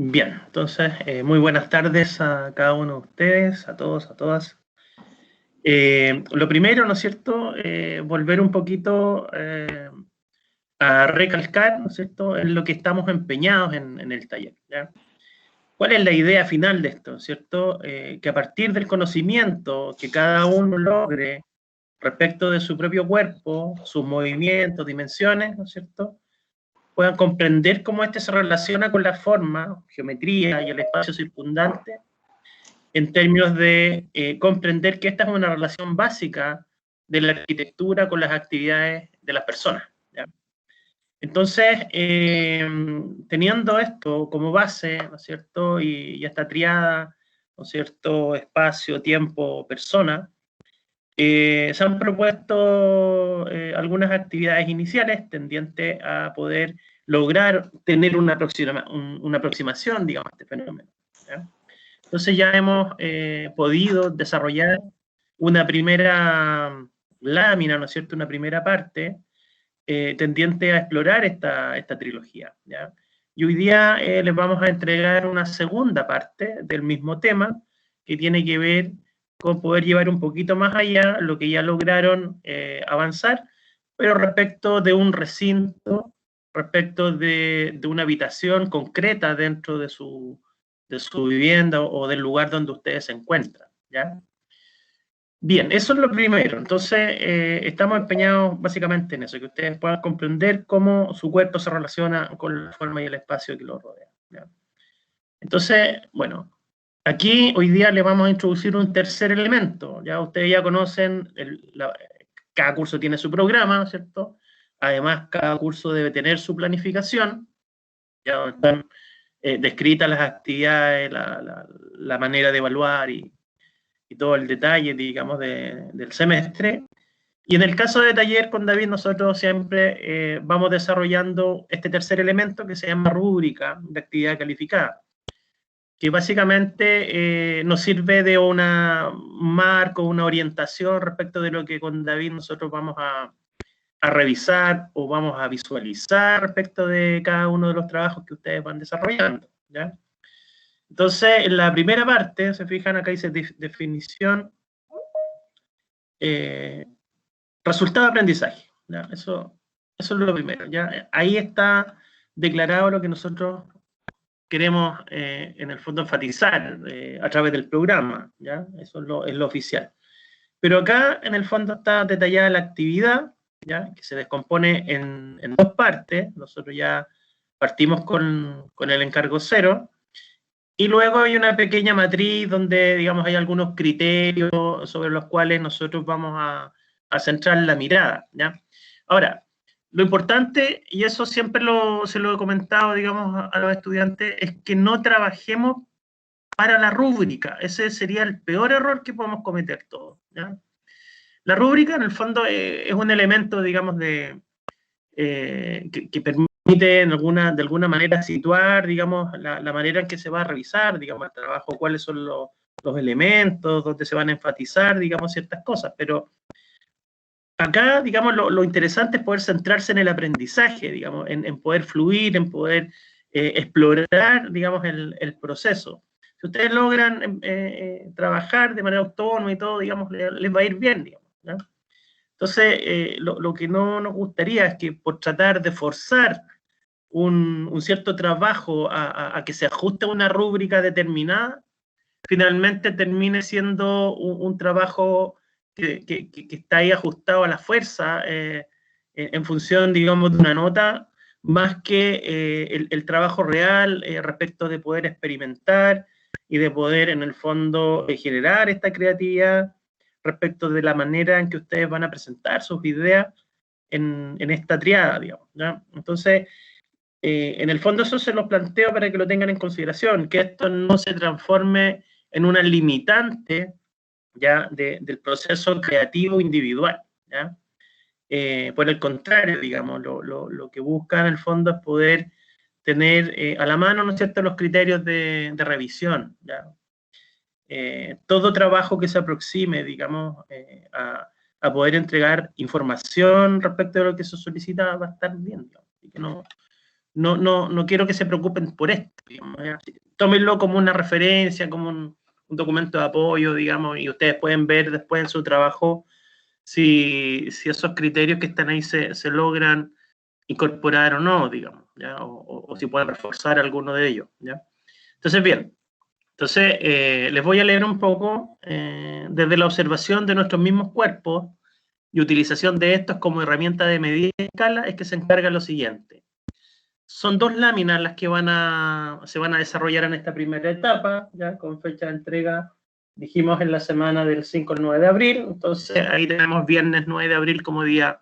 Bien, entonces, muy buenas tardes a cada uno de ustedes, a todos, a todas. Lo primero, ¿no es cierto?, volver un poquito a recalcar, ¿no es cierto?, en lo que estamos empeñados en el taller, ¿ya? ¿Cuál es la idea final de esto?, ¿cierto? Que a partir del conocimiento que cada uno logre respecto de su propio cuerpo, sus movimientos, dimensiones, ¿no es cierto?, puedan comprender cómo este se relaciona con la forma, geometría y el espacio circundante, en términos de comprender que esta es una relación básica de la arquitectura con las actividades de las personas, ¿ya? Entonces, teniendo esto como base, ¿no es cierto?, y esta triada, ¿no es cierto?, espacio, tiempo, persona, se han propuesto algunas actividades iniciales tendientes a poder lograr tener una aproximación, digamos, a este fenómeno, ¿ya? Entonces ya hemos podido desarrollar una primera lámina, ¿no es cierto?, una primera parte tendiente a explorar esta trilogía, ¿ya? Y hoy día les vamos a entregar una segunda parte del mismo tema que tiene que ver con poder llevar un poquito más allá lo que ya lograron avanzar, pero respecto de un recinto, respecto de una habitación concreta dentro de su vivienda o del lugar donde ustedes se encuentran, ¿ya? Bien, eso es lo primero. Entonces, estamos empeñados básicamente en eso, que ustedes puedan comprender cómo su cuerpo se relaciona con la forma y el espacio que lo rodea, ¿ya? Entonces, bueno, aquí hoy día les vamos a introducir un tercer elemento. Ya ustedes ya conocen, cada curso tiene su programa, ¿no es cierto? Además, cada curso debe tener su planificación, ya están descritas las actividades, la manera de evaluar y todo el detalle, digamos, del semestre. Y en el caso de taller con David, nosotros siempre vamos desarrollando este tercer elemento que se llama rúbrica de actividad calificada, que básicamente nos sirve de un marco, una orientación respecto de lo que con David nosotros vamos a revisar o vamos a visualizar respecto de cada uno de los trabajos que ustedes van desarrollando, ¿ya? Entonces, en la primera parte, se fijan, acá dice definición, resultado de aprendizaje, ¿ya? Eso es lo primero, ¿ya? Ahí está declarado lo que nosotros queremos, en el fondo, enfatizar a través del programa, ¿ya? Eso es lo oficial. Pero acá, en el fondo, está detallada la actividad, ¿ya? Que se descompone en dos partes. Nosotros ya partimos con el encargo 0, y luego hay una pequeña matriz donde, digamos, hay algunos criterios sobre los cuales nosotros vamos a centrar la mirada, ¿ya? Ahora, lo importante, y eso siempre se lo he comentado, digamos, a los estudiantes, es que no trabajemos para la rúbrica. Ese sería el peor error que podemos cometer todos, ¿ya? La rúbrica, en el fondo, es un elemento, digamos, que permite de alguna manera situar, digamos, la manera en que se va a revisar, digamos, el trabajo, cuáles son los elementos, dónde se van a enfatizar, digamos, ciertas cosas. Pero acá, digamos, lo interesante es poder centrarse en el aprendizaje, digamos, en poder fluir, en poder explorar, digamos, el proceso. Si ustedes logran trabajar de manera autónoma y todo, digamos, les va a ir bien, digamos, ¿no? Entonces, lo que no nos gustaría es que por tratar de forzar un cierto trabajo a que se ajuste a una rúbrica determinada, finalmente termine siendo un trabajo que está ahí ajustado a la fuerza, en función, digamos, de una nota, más que el trabajo real respecto de poder experimentar y de poder, en el fondo, generar esta creatividad respecto de la manera en que ustedes van a presentar sus ideas en esta triada, digamos, ¿ya? Entonces, en el fondo eso se los planteo para que lo tengan en consideración, que esto no se transforme en una limitante, ¿ya?, del proceso creativo individual, ¿ya? Por el contrario, digamos, lo que busca en el fondo es poder tener a la mano, ¿no es cierto?, los criterios de revisión, ¿ya? Todo trabajo que se aproxime, digamos, a poder entregar información respecto a lo que se solicita va a estar bien, digamos, y que no no quiero que se preocupen por esto, digamos, ¿ya? Tómenlo como una referencia, como un documento de apoyo, digamos, y ustedes pueden ver después en su trabajo si esos criterios que están ahí se logran incorporar o no, digamos, ¿ya? O si pueden reforzar alguno de ellos, ¿ya? Entonces, bien, les voy a leer un poco desde la observación de nuestros mismos cuerpos y utilización de estos como herramienta de medida y escala, es que se encarga lo siguiente. Son 2 láminas las que se van a desarrollar en esta primera etapa, ya con fecha de entrega, dijimos en la semana del 5 al 9 de abril, entonces ahí tenemos viernes 9 de abril como día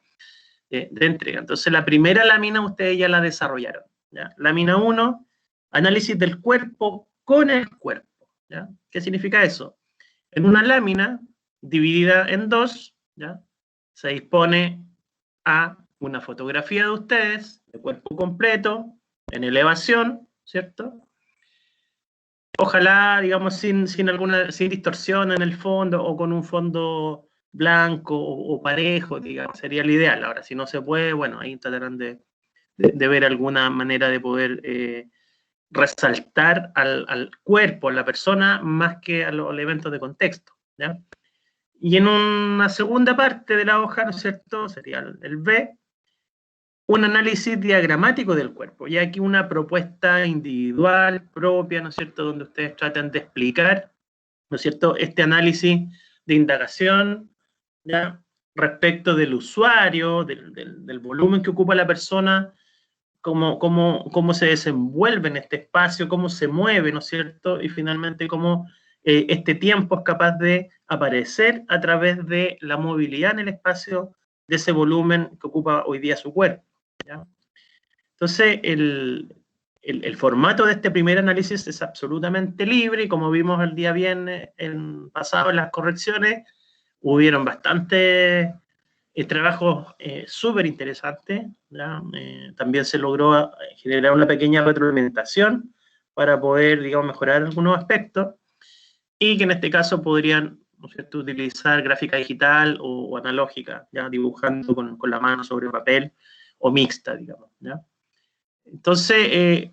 de entrega. Entonces la primera lámina ustedes ya la desarrollaron, ¿ya? Lámina 1, análisis del cuerpo con el cuerpo, ¿ya? ¿Qué significa eso? En una lámina dividida en 2, ¿ya? Se dispone a una fotografía de ustedes, de cuerpo completo, en elevación, ¿cierto? Ojalá, digamos, sin distorsión en el fondo o con un fondo blanco o parejo, digamos, sería el ideal. Ahora, si no se puede, bueno, ahí tratarán de ver alguna manera de poder resaltar al cuerpo, a la persona, más que a los elementos de contexto, ¿ya? Y en una segunda parte de la hoja, ¿no es cierto?, sería el B, un análisis diagramático del cuerpo, y aquí una propuesta individual, propia, ¿no es cierto?, donde ustedes tratan de explicar, ¿no es cierto?, este análisis de indagación, ¿ya?, respecto del usuario, del volumen que ocupa la persona, cómo se desenvuelve en este espacio, cómo se mueve, ¿no es cierto?, y finalmente cómo este tiempo es capaz de aparecer a través de la movilidad en el espacio de ese volumen que ocupa hoy día su cuerpo, ¿ya? Entonces, el formato de este primer análisis es absolutamente libre, y como vimos el día viernes pasado en las correcciones, hubieron bastantes trabajos súper interesantes, ¿ya? También se logró generar una pequeña retroalimentación para poder, digamos, mejorar algunos aspectos, y que en este caso podrían, ¿no es cierto?, utilizar gráfica digital o analógica, ya dibujando con la mano sobre papel, o mixta, digamos, ¿ya? Entonces,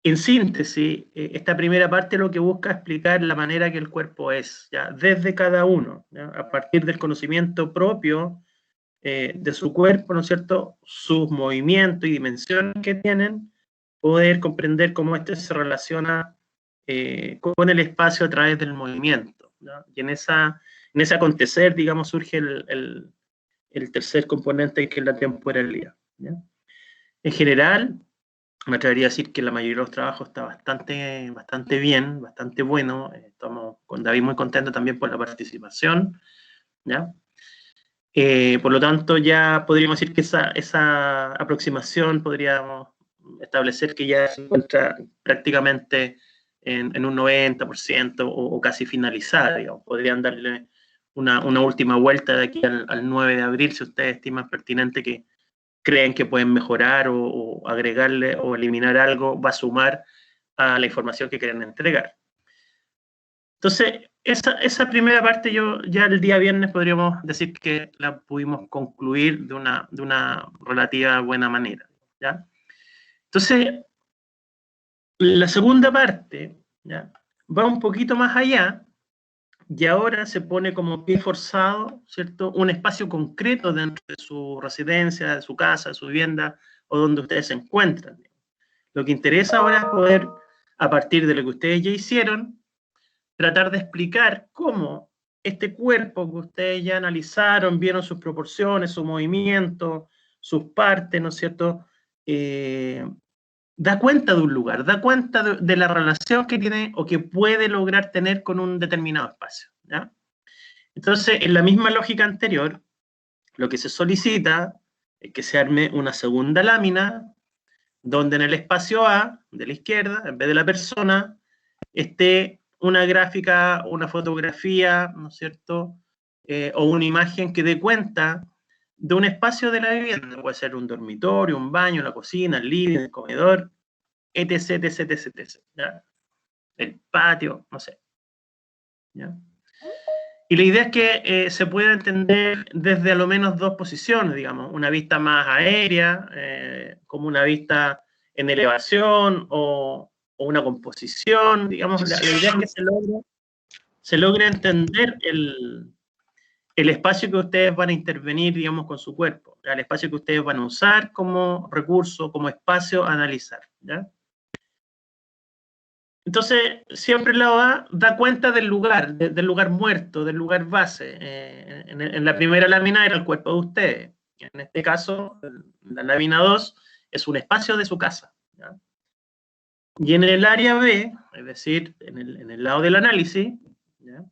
en síntesis, esta primera parte lo que busca explicar la manera que el cuerpo es, ¿ya?, desde cada uno, ¿ya?, a partir del conocimiento propio de su cuerpo, ¿no es cierto?, sus movimientos y dimensiones que tienen, poder comprender cómo este se relaciona con el espacio a través del movimiento, ¿no? Y en ese acontecer, digamos, surge el tercer componente, que es la temporalidad, ¿ya? En general, me atrevería a decir que la mayoría de los trabajos está bastante bien, bastante bueno. Estamos con David muy contentos también por la participación, ¿ya? Por lo tanto, ya podríamos decir que esa aproximación podríamos establecer que ya se encuentra prácticamente en un 90% o casi finalizada, digamos. Podrían darle una última vuelta de aquí al 9 de abril, si ustedes estiman pertinente que creen que pueden mejorar o agregarle o eliminar algo, va a sumar a la información que quieren entregar. Entonces, esa primera parte ya el día viernes podríamos decir que la pudimos concluir de una relativa buena manera, ¿ya? Entonces, la segunda parte, ¿ya?, va un poquito más allá, y ahora se pone como pie forzado, ¿cierto?, un espacio concreto dentro de su residencia, de su casa, de su vivienda, o donde ustedes se encuentran. Lo que interesa ahora es poder, a partir de lo que ustedes ya hicieron, tratar de explicar cómo este cuerpo que ustedes ya analizaron, vieron sus proporciones, su movimiento, sus partes, ¿no es cierto?, da cuenta de un lugar, da cuenta de la relación que tiene o que puede lograr tener con un determinado espacio, ¿ya? Entonces, en la misma lógica anterior, lo que se solicita es que se arme una segunda lámina, donde en el espacio A, de la izquierda, en vez de la persona, esté una gráfica, una fotografía, ¿no es cierto?, o una imagen que dé cuenta de un espacio de la vivienda. Puede ser un dormitorio, un baño, la cocina, el living, el comedor, etc., etc., etc., ¿ya? El patio, no sé, ¿ya? Y la idea es que se pueda entender desde a lo menos dos posiciones, digamos, una vista más aérea, como una vista en elevación o una composición, digamos, la idea es que se logre entender el espacio que ustedes van a intervenir, digamos, con su cuerpo, ¿ya? El espacio que ustedes van a usar como recurso, como espacio a analizar, ¿ya? Entonces, siempre la OA da cuenta del lugar, del lugar muerto, del lugar base. En la primera lámina era el cuerpo de ustedes. En este caso, la lámina 2 es un espacio de su casa, ¿ya? Y en el área B, es decir, en el lado del análisis, ¿ya?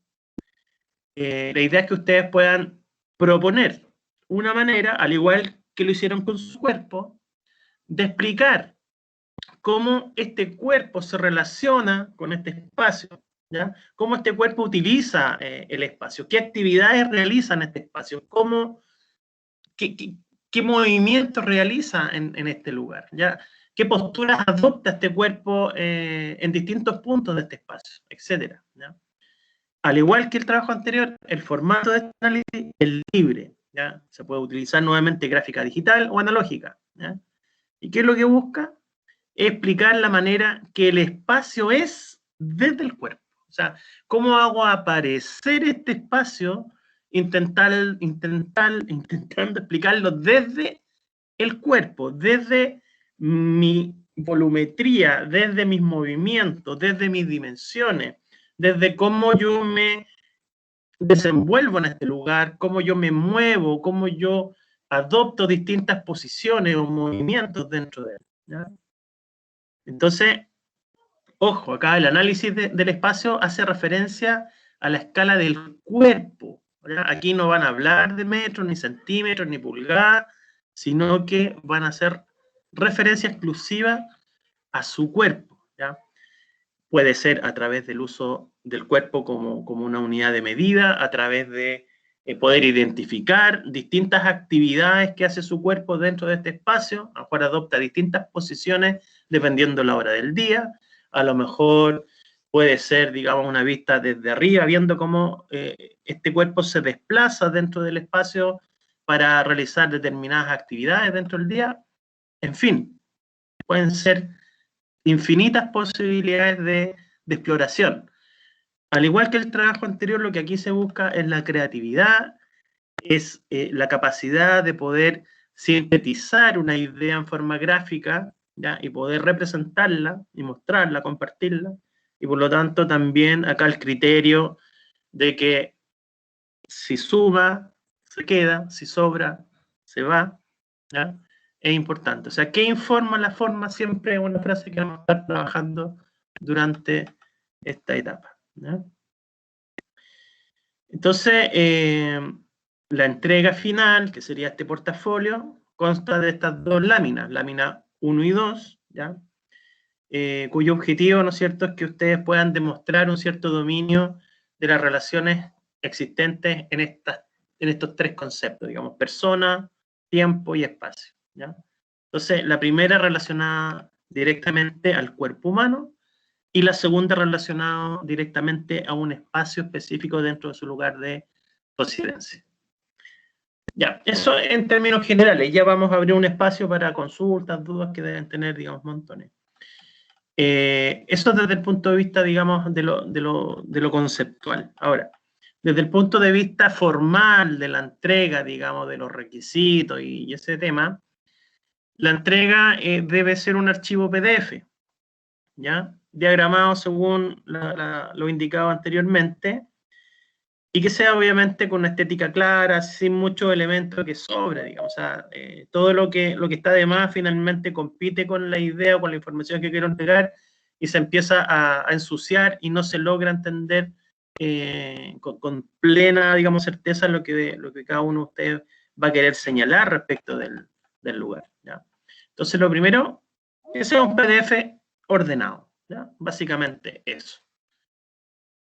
La idea es que ustedes puedan proponer una manera, al igual que lo hicieron con su cuerpo, de explicar cómo este cuerpo se relaciona con este espacio, ¿ya? Cómo este cuerpo utiliza el espacio, qué actividades realiza en este espacio, qué movimientos realiza en este lugar, ¿ya? Qué posturas adopta este cuerpo en distintos puntos de este espacio, etcétera, ¿ya? Al igual que el trabajo anterior, el formato de este análisis es libre, ¿ya? Se puede utilizar nuevamente gráfica digital o analógica, ¿ya? ¿Y qué es lo que busca? Explicar la manera que el espacio es desde el cuerpo. O sea, cómo hago aparecer este espacio intentando explicarlo desde el cuerpo, desde mi volumetría, desde mis movimientos, desde mis dimensiones, desde cómo yo me desenvuelvo en este lugar, cómo yo me muevo, cómo yo adopto distintas posiciones o movimientos dentro de él, ¿ya? Entonces, ojo, acá el análisis del espacio hace referencia a la escala del cuerpo, ¿ya? Aquí no van a hablar de metros, ni centímetros, ni pulgadas, sino que van a hacer referencia exclusiva a su cuerpo, ¿ya? Puede ser a través del uso del cuerpo como una unidad de medida, a través de poder identificar distintas actividades que hace su cuerpo dentro de este espacio, a lo mejor adopta distintas posiciones dependiendo la hora del día, a lo mejor puede ser, digamos, una vista desde arriba, viendo cómo este cuerpo se desplaza dentro del espacio para realizar determinadas actividades dentro del día. En fin, pueden ser infinitas posibilidades de exploración. Al igual que el trabajo anterior, lo que aquí se busca es la creatividad, es la capacidad de poder sintetizar una idea en forma gráfica, ¿ya? Y poder representarla y mostrarla, compartirla. Y por lo tanto también acá el criterio de que si suma, se queda, si sobra, se va, ¿ya? Es importante. O sea, ¿qué informa la forma? Siempre es una frase que vamos a estar trabajando durante esta etapa, ¿ya? Entonces, la entrega final, que sería este portafolio, consta de estas dos láminas, lámina 1 y 2, ¿ya? Cuyo objetivo, ¿no es cierto?, es que ustedes puedan demostrar un cierto dominio de las relaciones existentes en estos tres conceptos, digamos, persona, tiempo y espacio, ¿ya? Entonces, la primera relacionada directamente al cuerpo humano y la segunda relacionada directamente a un espacio específico dentro de su lugar de residencia. Ya, eso en términos generales. Ya vamos a abrir un espacio para consultas, dudas que deben tener, digamos, montones. Eso desde el punto de vista, digamos, de lo conceptual. Ahora, desde el punto de vista formal de la entrega, digamos, de los requisitos y ese tema, la entrega debe ser un archivo PDF, ¿ya? Diagramado según lo indicado anteriormente, y que sea obviamente con una estética clara, sin muchos elementos que sobre, digamos. O sea, todo lo que está de más finalmente compite con la idea o con la información que quiero entregar y se empieza a ensuciar y no se logra entender con plena, digamos, certeza lo que cada uno de ustedes va a querer señalar respecto del lugar, ¿ya? Entonces, lo primero, que sea un PDF ordenado, ¿ya? Básicamente eso.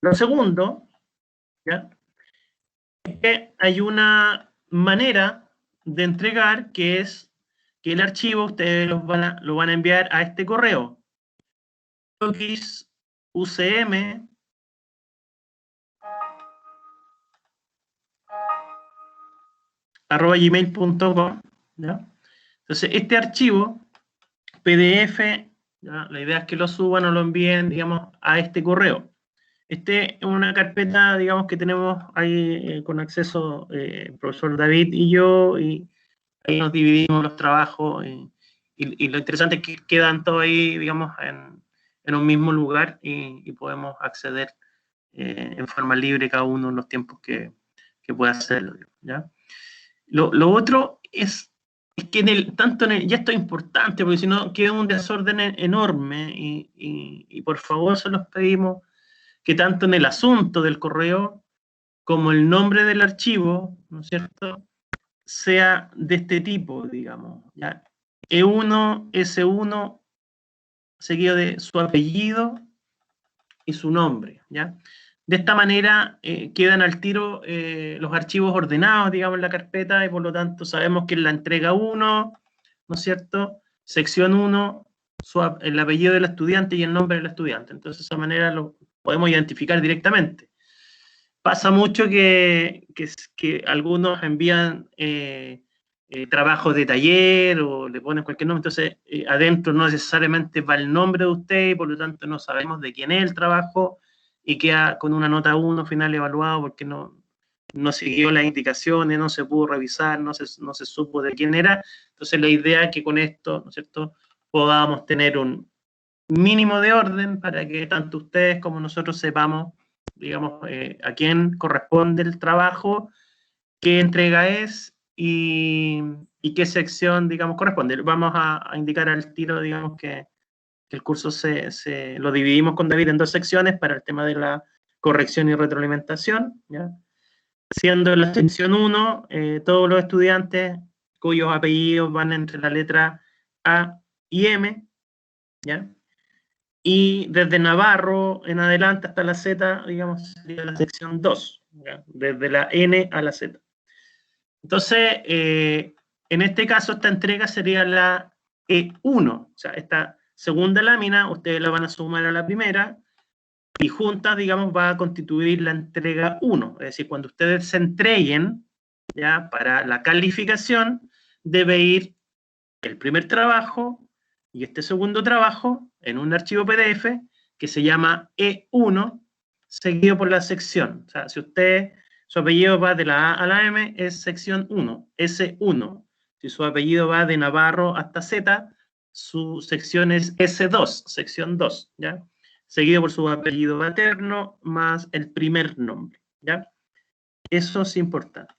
Lo segundo, ¿ya?, es que hay una manera de entregar que es que el archivo ustedes lo van a enviar a este correo, ucm gmail.com, ¿ya? Entonces, este archivo PDF, ¿ya? La idea es que lo suban o lo envíen, digamos, a este correo. Este es una carpeta, digamos, que tenemos ahí con acceso el profesor David y yo, y ahí nos dividimos los trabajos, y lo interesante es que quedan todos ahí, digamos, en un mismo lugar, y podemos acceder en forma libre cada uno en los tiempos que pueda hacerlo, ¿ya? Lo otro es que y esto es importante, porque si no queda un desorden enorme, y por favor se los pedimos que tanto en el asunto del correo como el nombre del archivo, ¿no es cierto?, sea de este tipo, digamos, ¿ya? E1, S1, seguido de su apellido y su nombre, ¿ya? De esta manera quedan al tiro los archivos ordenados, digamos, en la carpeta, y por lo tanto sabemos que en la entrega 1, ¿no es cierto?, sección 1, el apellido del estudiante y el nombre del estudiante. Entonces, de esa manera lo podemos identificar directamente. Pasa mucho que algunos envían trabajos de taller o le ponen cualquier nombre, entonces adentro no necesariamente va el nombre de usted, y por lo tanto no sabemos de quién es el trabajo, y queda con una nota 1 final evaluado porque no siguió las indicaciones, no se pudo revisar, no se supo de quién era. Entonces la idea es que con esto, ¿no es cierto?, podamos tener un mínimo de orden para que tanto ustedes como nosotros sepamos, digamos, a quién corresponde el trabajo, qué entrega es y qué sección, digamos, corresponde. Vamos a indicar al tiro, digamos, que el curso lo dividimos con David en 2 secciones para el tema de la corrección y retroalimentación, ¿ya? Siendo en la sección 1, todos los estudiantes cuyos apellidos van entre la letra A y M, ¿ya? Y desde Navarro en adelante hasta la Z, digamos, sería la sección 2, ¿ya? Desde la N a la Z. Entonces, en este caso, esta entrega sería la E1, o sea, esta segunda lámina, ustedes la van a sumar a la primera, y juntas, digamos, va a constituir la entrega 1. Es decir, cuando ustedes se entreguen, ya, para la calificación, debe ir el primer trabajo y este segundo trabajo en un archivo PDF que se llama E1, seguido por la sección. O sea, si su apellido va de la A a la M, es sección 1, S1. Si su apellido va de Navarro hasta Z, su sección es S2, sección 2, ¿ya? Seguido por su apellido materno más el primer nombre, ¿ya? Eso es importante.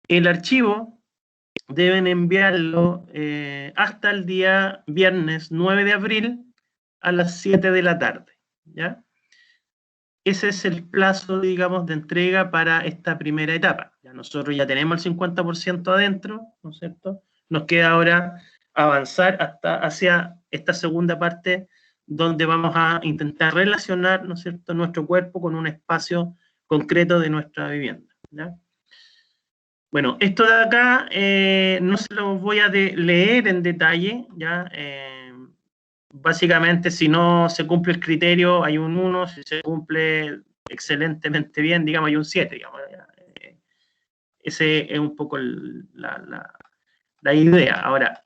El archivo deben enviarlo hasta el día viernes 9 de abril a las 7 de la tarde, ¿ya? Ese es el plazo, digamos, de entrega para esta primera etapa. Ya nosotros ya tenemos el 50% adentro, ¿no es cierto? Nos queda ahora avanzar hacia esta segunda parte, donde vamos a intentar relacionar, ¿no es cierto?, nuestro cuerpo con un espacio concreto de nuestra vivienda, ¿ya? Bueno, esto de acá no se lo voy a leer en detalle, ¿ya? Básicamente, si no se cumple el criterio, hay un 1, si se cumple excelentemente bien, digamos, hay un 7, digamos. Ese es un poco la idea. Ahora,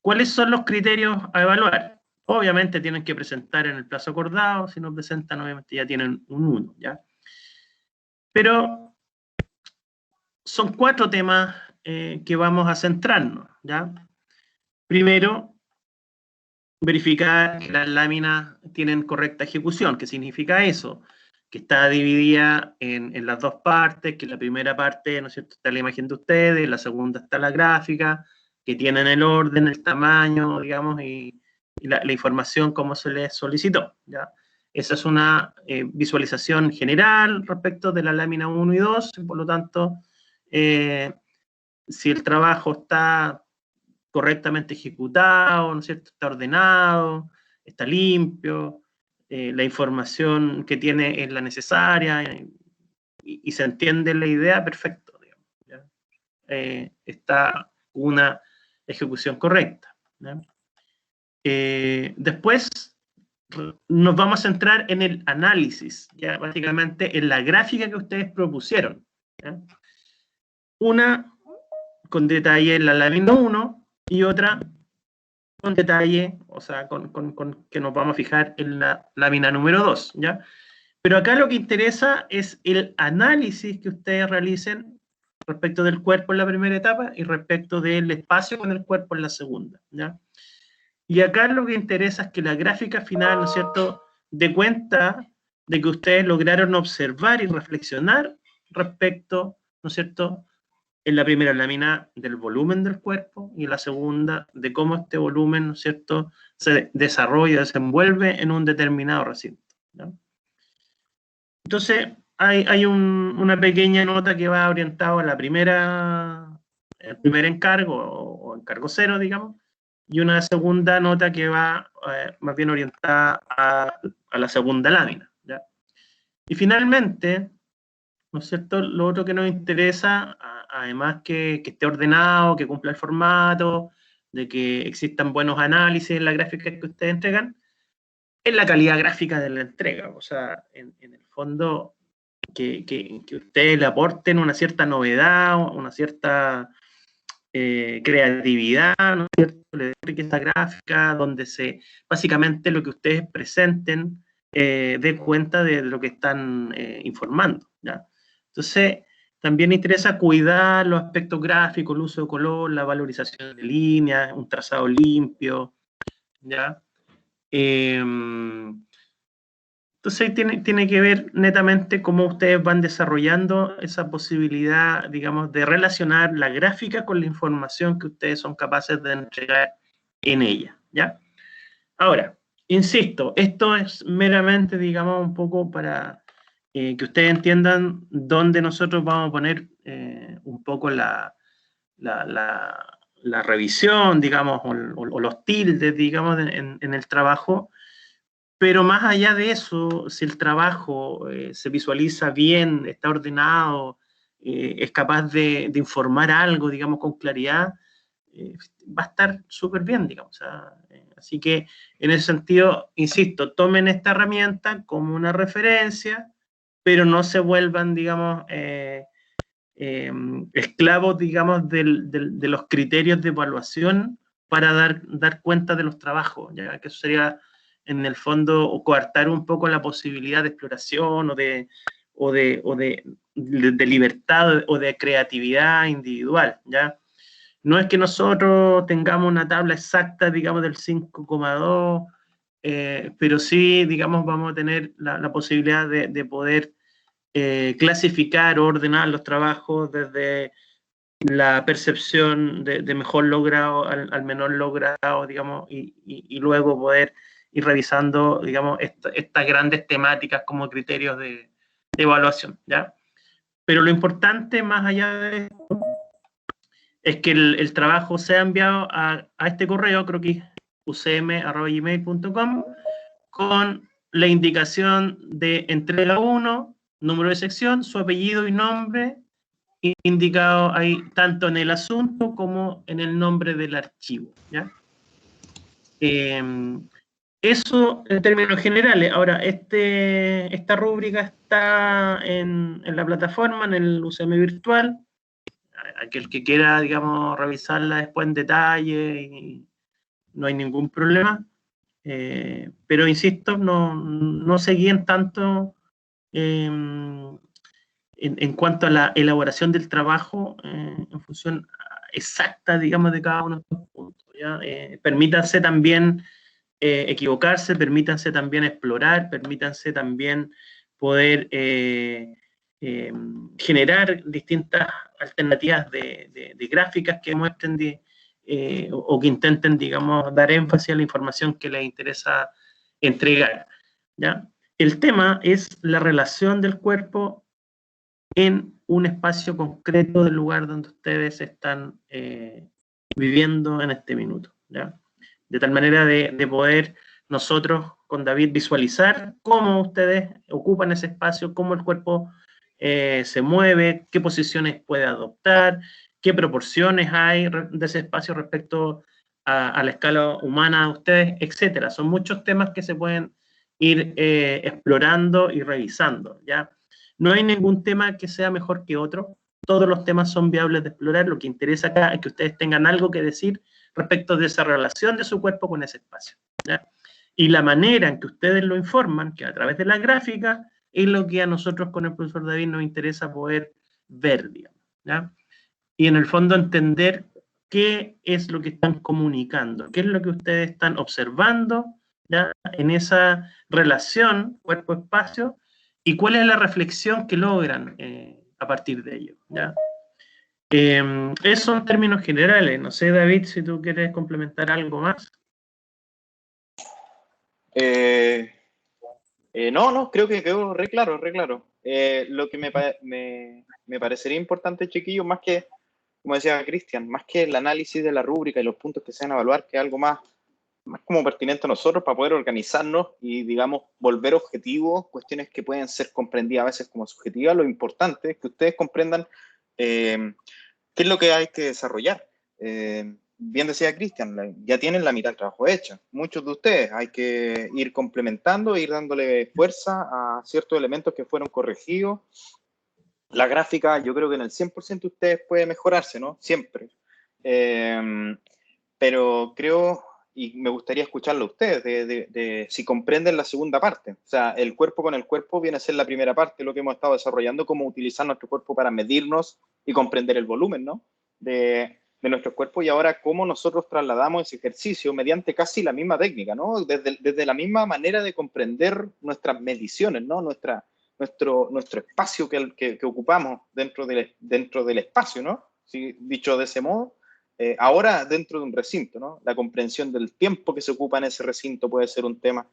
¿cuáles son los criterios a evaluar? Obviamente tienen que presentar en el plazo acordado, si no presentan, obviamente ya tienen un 1, ¿ya? Pero son 4 temas que vamos a centrarnos, ¿ya? Primero, verificar que las láminas tienen correcta ejecución. ¿Qué significa eso? Que está dividida en las 2 partes, que la primera parte, ¿no es cierto?, está la imagen de ustedes, la segunda está la gráfica, que tienen el orden, el tamaño, digamos, y la información como se les solicitó, ¿ya? Esa es una visualización general respecto de la lámina 1 y 2, y por lo tanto, si el trabajo está correctamente ejecutado, ¿no es cierto?, está ordenado, está limpio, la información que tiene es la necesaria, y se entiende la idea, perfecto, digamos, ¿ya? Está una ejecución correcta, ¿ya? Después nos vamos a centrar en el análisis, ya, básicamente en la gráfica que ustedes propusieron, ¿ya? Una con detalle en la lámina 1 y otra con detalle, o sea, que nos vamos a fijar en la lámina número 2, ¿ya? Pero acá lo que interesa es el análisis que ustedes realicen respecto del cuerpo en la primera etapa y respecto del espacio con el cuerpo en la segunda, ¿ya? Y acá lo que interesa es que la gráfica final, ¿no es cierto?, dé cuenta de que ustedes lograron observar y reflexionar respecto, ¿no es cierto?, en la primera lámina del volumen del cuerpo y en la segunda de cómo este volumen, ¿no es cierto?, se desarrolla, desenvuelve en un determinado recinto, ¿no? Entonces, hay una pequeña nota que va orientada a la el primer encargo o encargo cero, digamos, y una segunda nota que va más bien orientada a la segunda lámina, ¿ya? Y finalmente, ¿no es cierto?, lo otro que nos interesa, además que esté ordenado, que cumpla el formato, de que existan buenos análisis en la gráfica que ustedes entregan, es la calidad gráfica de la entrega. O sea, en el fondo, que ustedes le aporten una cierta novedad, una cierta creatividad, ¿no es cierto?, le riqueza gráfica, donde básicamente lo que ustedes presenten dé cuenta de lo que están informando, ¿ya? Entonces, también interesa cuidar los aspectos gráficos, el uso de color, la valorización de líneas, un trazado limpio, ¿ya? Entonces tiene que ver netamente cómo ustedes van desarrollando esa posibilidad, digamos, de relacionar la gráfica con la información que ustedes son capaces de entregar en ella, ¿ya? Ahora, insisto, esto es meramente, digamos, un poco para que ustedes entiendan dónde nosotros vamos a poner un poco la revisión, digamos, o los tildes, digamos, en el trabajo. Pero más allá de eso, si el trabajo se visualiza bien, está ordenado, es capaz de informar algo, digamos, con claridad, va a estar súper bien, digamos. O sea, así que en ese sentido, insisto, tomen esta herramienta como una referencia, pero no se vuelvan, digamos, esclavos, digamos, de los criterios de evaluación para dar cuenta de los trabajos, ya que eso sería, en el fondo, o coartar un poco la posibilidad de exploración de libertad o de creatividad individual, ¿ya? No es que nosotros tengamos una tabla exacta, digamos, del 5,2, pero sí, digamos, vamos a tener la posibilidad de poder clasificar o ordenar los trabajos desde la percepción de mejor logrado al menor logrado, digamos, y luego poder ir revisando, digamos, estas grandes temáticas como criterios de evaluación, ¿ya? Pero lo importante, más allá de esto, es que el trabajo sea enviado a este correo, creo que es ucm@gmail.com, con la indicación de entrega 1, número de sección, su apellido y nombre, indicado ahí tanto en el asunto como en el nombre del archivo, ¿ya? Eso en términos generales. Ahora, esta rúbrica está en la plataforma, en el UCM virtual. Aquel que quiera, digamos, revisarla después en detalle, y no hay ningún problema. Pero insisto, no se guíen tanto en cuanto a la elaboración del trabajo en función exacta, digamos, de cada uno de estos puntos, ¿ya? Permítanse también equivocarse, permítanse también explorar, permítanse también poder generar distintas alternativas de gráficas que muestren o que intenten, digamos, dar énfasis a la información que les interesa entregar, ¿ya? El tema es la relación del cuerpo en un espacio concreto del lugar donde ustedes están viviendo en este minuto, ¿ya? De tal manera de poder nosotros con David visualizar cómo ustedes ocupan ese espacio, cómo el cuerpo se mueve, qué posiciones puede adoptar, qué proporciones hay de ese espacio respecto a la escala humana de ustedes, etcétera. Son muchos temas que se pueden ir explorando y revisando, ¿ya? No hay ningún tema que sea mejor que otro. todos los temas son viables de explorar. Lo que interesa acá es que ustedes tengan algo que decir respecto de esa relación de su cuerpo con ese espacio, ¿ya? Y la manera en que ustedes lo informan, que a través de la gráfica, es lo que a nosotros con el profesor David nos interesa poder ver, digamos, ¿ya? Y en el fondo entender qué es lo que están comunicando, qué es lo que ustedes están observando, ¿ya? En esa relación cuerpo-espacio, y cuál es la reflexión que logran a partir de ello, ¿ya? Eso en términos generales. No sé, David, si tú quieres complementar algo más. No, creo que quedó re claro, re claro. Lo que me parecería importante, chiquillos, más que, como decía Cristian, más que el análisis de la rúbrica y los puntos que se van a evaluar, que es algo más como pertinente a nosotros para poder organizarnos y, digamos, volver objetivos, cuestiones que pueden ser comprendidas a veces como subjetivas. Lo importante es que ustedes comprendan qué es lo que hay que desarrollar. Bien decía Cristian, ya tienen la mitad del trabajo hecha. Muchos de ustedes hay que ir complementando, ir dándole fuerza a ciertos elementos que fueron corregidos. La gráfica, yo creo que en el 100% ustedes puede mejorarse, ¿no? Siempre. Pero creo, y me gustaría escucharlo a ustedes, de si comprenden la segunda parte. O sea, el cuerpo con el cuerpo viene a ser la primera parte, lo que hemos estado desarrollando, cómo utilizar nuestro cuerpo para medirnos y comprender el volumen, ¿no? De nuestro cuerpo, y ahora cómo nosotros trasladamos ese ejercicio mediante casi la misma técnica, ¿no? Desde la misma manera de comprender nuestras mediciones, ¿no? Nuestro espacio que ocupamos dentro del espacio, ¿no? ¿Sí? Dicho de ese modo. Ahora dentro de un recinto, ¿no? La comprensión del tiempo que se ocupa en ese recinto puede ser un tema,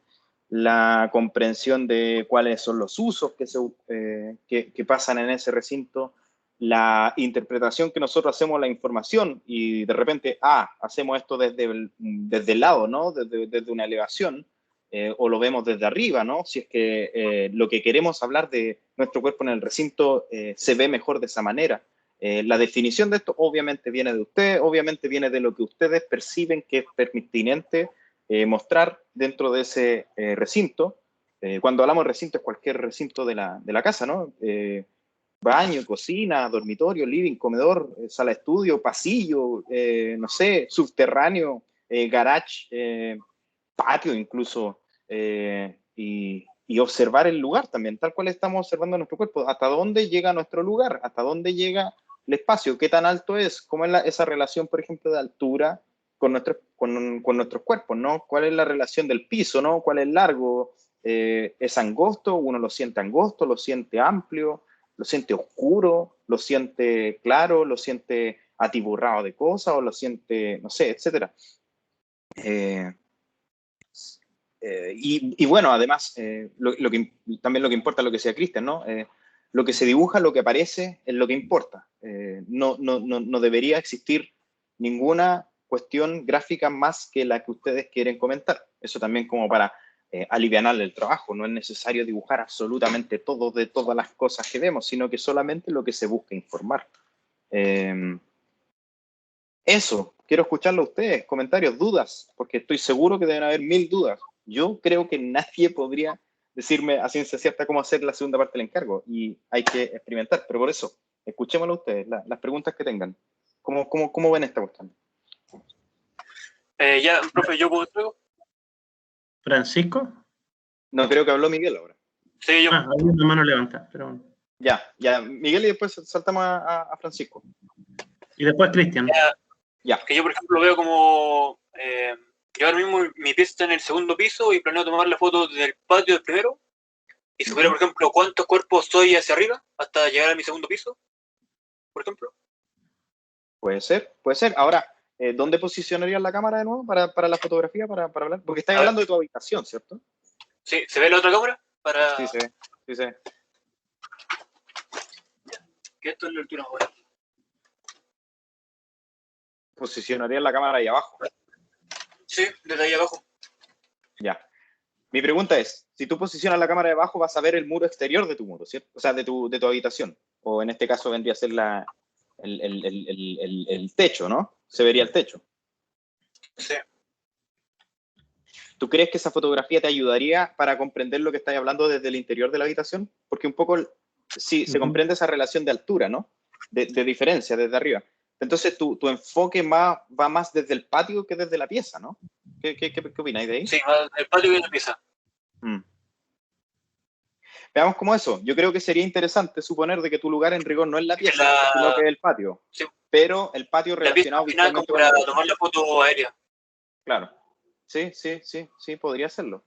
la comprensión de cuáles son los usos que pasan en ese recinto, la interpretación que nosotros hacemos de la información y de repente, hacemos esto desde el lado, ¿no? Desde una elevación, o lo vemos desde arriba, ¿no? Si es que lo que queremos hablar de nuestro cuerpo en el recinto se ve mejor de esa manera. La definición de esto obviamente viene de usted, obviamente viene de lo que ustedes perciben que es pertinente mostrar dentro de ese recinto. Cuando hablamos de recinto, es cualquier recinto de la casa, ¿no? Baño, cocina, dormitorio, living, comedor, sala de estudio, pasillo, no sé, subterráneo, garage, patio incluso, y observar el lugar también, tal cual estamos observando nuestro cuerpo, hasta dónde llega nuestro lugar, hasta dónde llega el espacio, qué tan alto es, cómo es esa relación, por ejemplo, de altura con nuestros cuerpos, ¿no? ¿Cuál es la relación del piso, ¿no? ¿Cuál es largo? ¿Es angosto? ¿Uno lo siente angosto? ¿Lo siente amplio? ¿Lo siente oscuro? ¿Lo siente claro? ¿Lo siente atiborrado de cosas? ¿O lo siente, no sé, etcétera? Y bueno, además, también lo que importa es lo que decía Cristian, ¿no? Lo que se dibuja, lo que aparece, es lo que importa. No debería existir ninguna cuestión gráfica más que la que ustedes quieren comentar. Eso también como para alivianar el trabajo. No es necesario dibujar absolutamente todo de todas las cosas que vemos, sino que solamente lo que se busca informar. Eso, quiero escucharlo a ustedes, comentarios, dudas, porque estoy seguro que deben haber 1000 dudas. Yo creo que nadie podría decirme a ciencia cierta cómo hacer la segunda parte del encargo, y hay que experimentar, pero por eso, escuchémoslo a ustedes, las preguntas que tengan. ¿Cómo ven esta cuestión? Ya, profe, ¿yo puedo luego? ¿Francisco? No, creo que habló Miguel ahora. Sí, yo. Hay una mano levantada, pero bueno. Ya, Miguel, y después saltamos a Francisco. Y después Cristian. Ya. Que yo, por ejemplo, veo como yo ahora mismo mi pieza está en el segundo piso y planeo tomar la foto del patio del primero y supiera, por ejemplo, cuántos cuerpos soy hacia arriba hasta llegar a mi segundo piso, por ejemplo. Puede ser. Ahora, ¿dónde posicionarías la cámara de nuevo para la fotografía, para hablar? Porque estás hablando de tu habitación, ¿cierto? Sí, ¿se ve la otra cámara? Sí, se ve. Que esto es la altura ahora. Posicionarías la cámara ahí abajo. Sí, desde ahí abajo. Ya. Mi pregunta es, si tú posicionas la cámara de abajo, vas a ver el muro exterior de tu muro, ¿cierto? O sea, de tu habitación. O en este caso vendría a ser el techo, ¿no? Se vería el techo. Sí. ¿Tú crees que esa fotografía te ayudaría para comprender lo que estás hablando desde el interior de la habitación? Porque un poco sí se comprende esa relación de altura, ¿no? de diferencia desde arriba. Entonces, tu enfoque va más desde el patio que desde la pieza, ¿no? ¿Qué opináis de ahí? Sí, más el patio que la pieza. Veamos cómo eso. Yo creo que sería interesante suponer de que tu lugar en rigor no es la pieza, sino que es el patio. Sí. Pero el patio relacionado visualmente como para tomar la foto aérea. Claro. Sí, podría hacerlo.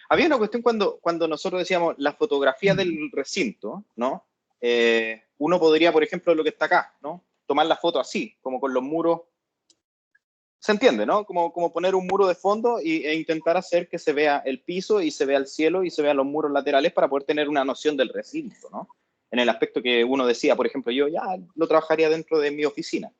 Había una cuestión cuando nosotros decíamos la fotografía del recinto, ¿no? Uno podría, por ejemplo, lo que está acá, ¿no? Tomar la foto así, como con los muros. Se entiende, ¿no? Como poner un muro de fondo e intentar hacer que se vea el piso y se vea el cielo y se vean los muros laterales para poder tener una noción del recinto, ¿no? En el aspecto que uno decía, por ejemplo, yo ya lo trabajaría dentro de mi oficina,